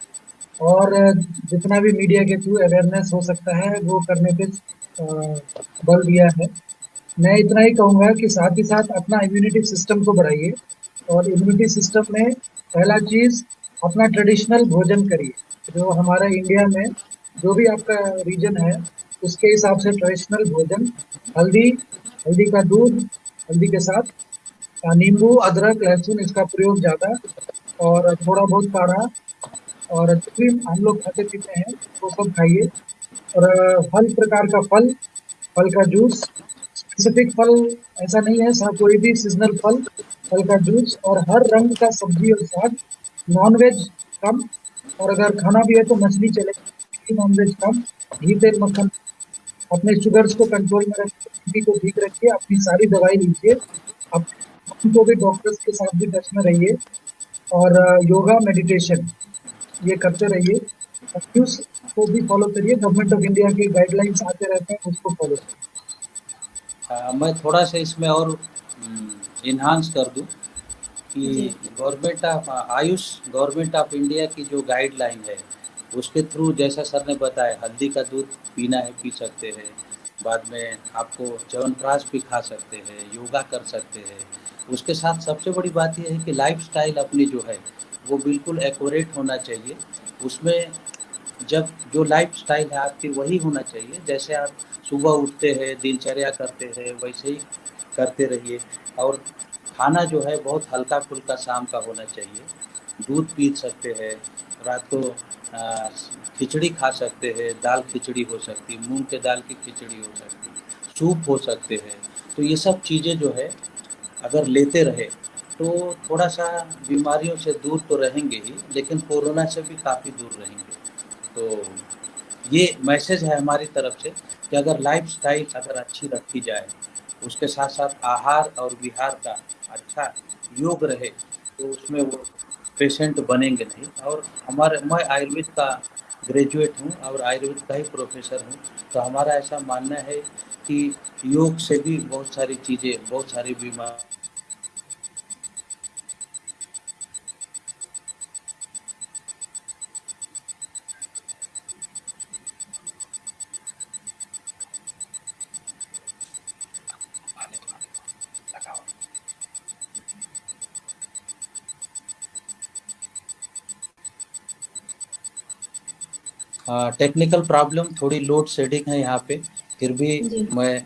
S2: और जितना भी मीडिया के थ्रू अवेयरनेस हो सकता है वो करने पे बल दिया है। मैं इतना ही कहूँगा कि साथ ही साथ अपना इम्यूनिटी सिस्टम को बढ़ाइए और इम्यूनिटी सिस्टम में पहला चीज़ अपना ट्रेडिशनल भोजन करिए। जो हमारा इंडिया में जो भी आपका रीजन है उसके हिसाब से ट्रेडिशनल भोजन, हल्दी, हल्दी का दूध, हल्दी के साथ नींबू, अदरक, लहसुन इसका प्रयोग ज़्यादा और थोड़ा बहुत काढ़ा और जो भी हम लोग खाते-पीते हैं वो सब खाइए और हर प्रकार का फल, फल का जूस, स्पेसिफिक फल ऐसा नहीं है, सा कोई भी सीज़नल फल, फल का जूस और हर रंग का सब्ज़ी और साग, नॉन-वेज कम और अगर खाना भी है तो मछली चलेगी, नॉन-वेज कम, घी, तेल, मक्खन अपने शुगर्स को कंट्रोल में रखिए, बीपी को ठीक रखिए, अपनी सारी दवाई लीजिए, अपने को भी डॉक्टर्स के साथ भी टच में रहिए और योगा, मेडिटेशन ये करते रहिए। न्यूज़ को भी फॉलो करिए, गवर्नमेंट ऑफ इंडिया के गाइडलाइंस आते रहते हैं, उसको फॉलो करिए।
S3: मैं थोड़ा-सा इसमें और एनहांस कर दूँ
S1: जी।
S3: कि गवर्नमेंट ऑफ इंडिया की जो गाइडलाइन है, उसके थ्रू जैसा सर ने बताया हल्दी का दूध पीना है, पी सकते हैं। बाद में आपको च्यवनप्राश भी खा सकते हैं, योगा कर सकते हैं। उसके साथ सबसे बड़ी बात ये है कि लाइफ़स्टाइल अपनी जो है, वो बिल्कुल एक्यूरेट होना चाहिए। उसमें जब जो लाइफ़स्टाइल है आपकी वही होना चाहिए, जैसे आप सुबह उठते हैं, दिनचर्या करते हैं, वैसे ही करते रहिए और खाना जो है बहुत हल्का-फुल्का शाम का होना चाहिए। दूध पी सकते हैं, रात को खिचड़ी खा सकते हैं, दाल खिचड़ी हो सकती है, मूँग के दाल की खिचड़ी हो सकती है, सूप हो सकते हैं। तो ये सब चीज़ें जो है अगर लेते रहे तो थोड़ा-सा बीमारियों से दूर तो रहेंगे ही, लेकिन कोरोना से भी काफ़ी दूर रहेंगे। तो ये मैसेज है हमारी तरफ से कि अगर लाइफ़स्टाइल अगर अच्छी रखी जाए, उसके साथ-साथ आहार और विहार का अच्छा योग रहे, तो उसमें वो पेशेंट बनेंगे नहीं और मैं आयुर्वेद का ग्रेजुएट हूँ और आयुर्वेद का ही प्रोफ़ेसर हूँ, तो हमारा ऐसा मानना है कि योग से भी बहुत सारी चीज़ें, बहुत सारी बीमा टेक्निकल प्रॉब्लम थोड़ी लोड शेडिंग है यहाँ पे, फिर भी
S1: जी।
S3: मैं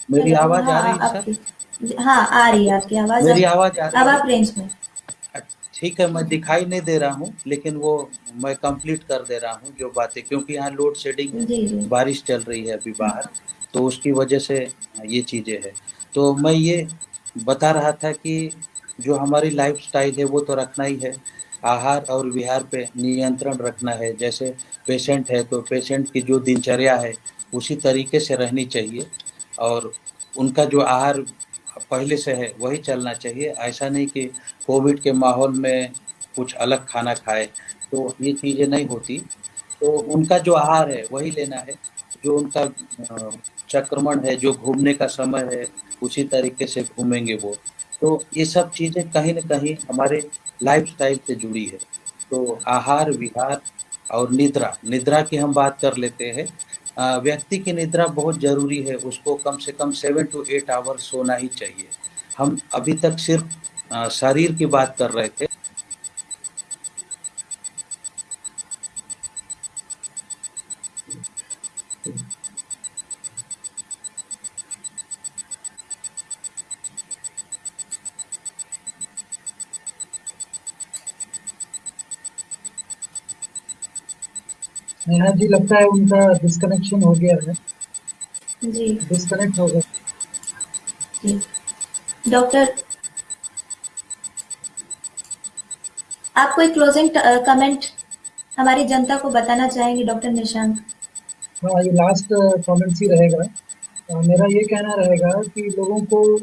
S3: मेरी
S1: चलो
S3: आवाज़
S1: हाँ
S3: आ रही है सर?
S1: आपकी हाँ आ रही है आपकी आवाज़
S3: मेरी आवाज़ आ
S1: अब
S3: रही है?
S1: आप रेंज में।
S3: अ, ठीक है, मैं दिखाई नहीं दे रहा हूँ, लेकिन वो मैं कंप्लीट कर दे रहा हूँ जो बातें क्योंकि यहाँ लोड शेडिंग है,
S1: जी, जी।
S3: बारिश चल रही है अभी बाहर, तो उसकी वजह से ये चीज़ें हैं। तो मैं ये बता रहा था कि जो हमारी लाइफ़स्टाइल है वो तो रखना ही है, आहार और विहार पे नियंत्रण रखना है। जैसे पेशेंट है तो पेशेंट की जो दिनचर्या है, उसी तरीके से रहनी चाहिए और उनका जो आहार पहले से है वही चलना चाहिए। ऐसा नहीं कि कोविड के माहौल में कुछ अलग खाना खाए, तो ये चीज़ें नहीं होती। तो उनका जो आहार है वही लेना है, जो उनका चक्रमण है, जो घूमने का समय है, उसी तरीके से घूमेंगे वो। तो ये सब चीज़ें कहीं न कहीं हमारे लाइफ़स्टाइल से जुड़ी है। तो आहार, विहार और निद्रा, निद्रा की हम बात कर लेते हैं। व्यक्ति की निद्रा बहुत ज़रूरी है, उसको कम से कम 7 टू 8 आवर्स सोना ही चाहिए। हम अभी तक सिर्फ़ शरीर की बात कर रहे थे।
S2: नेहा जी, लगता है उनका डिस्कनेक्शन हो गया है,
S1: जी
S2: डिस्कनेक्ट हो गया।
S1: जी। डॉक्टर, आप कोई क्लोजिंग कमेंट हमारी जनता को बताना चाहेंगे डॉक्टर निशंक?
S2: हाँ, ये लास्ट कमेंट्स ही रहेगा। मेरा ये कहना रहेगा कि लोगों को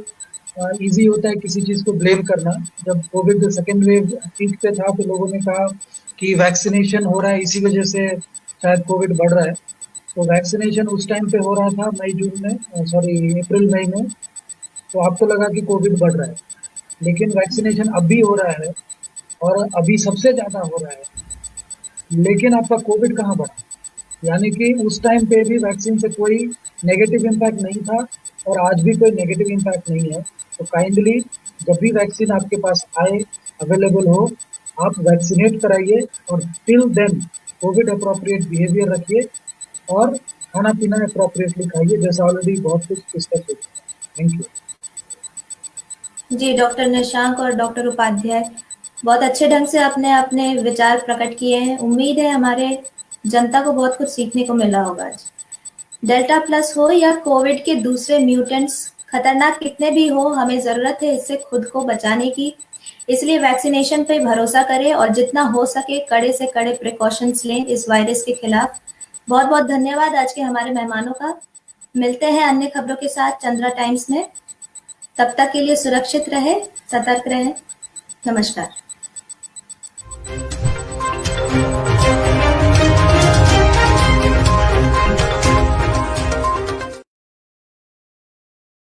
S2: इजी होता है किसी चीज़ को ब्लेम करना। जब कोविड सेकेंड वेव पीक पे था तो लोगों ने कहा कि वैक्सीनेशन हो रहा है, इसी वजह से शायद कोविड बढ़ रहा है। तो वैक्सीनेशन उस टाइम पे हो रहा था मई जून में, सॉरी अप्रैल मई में, तो आपको लगा कि कोविड बढ़ रहा है। लेकिन वैक्सीनेशन अब भी हो रहा है और अभी सबसे ज़्यादा हो रहा है, लेकिन आपका कोविड कहाँ बढ़ा? यानी कि उस टाइम पे भी वैक्सीन से कोई नेगेटिव इम्पैक्ट नहीं था और आज भी कोई नेगेटिव इम्पैक्ट नहीं है। तो काइंडली जब भी वैक्सीन आपके पास आए, अवेलेबल हो, आप वैक्सीनेट कराइए और till then COVID appropriate behaviour रखिए और खाना पीना अप्रोप्रिएटली खाइए, जैसा ऑलरेडी बहुत कुछ डिस्कस हो चुका है। Thank you.
S1: जी, डॉक्टर निशंक और डॉक्टर उपाध्याय, बहुत अच्छे ढंग से आपने अपने विचार प्रकट किए हैं। उम्मीद है हमारे जनता को बहुत कुछ सीखने को मिला होगा आज। डेल्टा प्लस हो या कोविड के दूसरे म्यूटेंट्स, खतरनाक कितने भी हो, हमें ज़रूरत है इससे खुद को बचाने की। इसलिए वैक्सीनेशन पे भरोसा करें और जितना हो सके कड़े से कड़े प्रिकॉशंस लें इस वायरस के खिलाफ। बहुत बहुत धन्यवाद आज के हमारे मेहमानों का। मिलते हैं अन्य खबरों के साथ चंद्रा टाइम्स में। तब तक के लिए सुरक्षित रहें, सतर्क रहें। नमस्कार।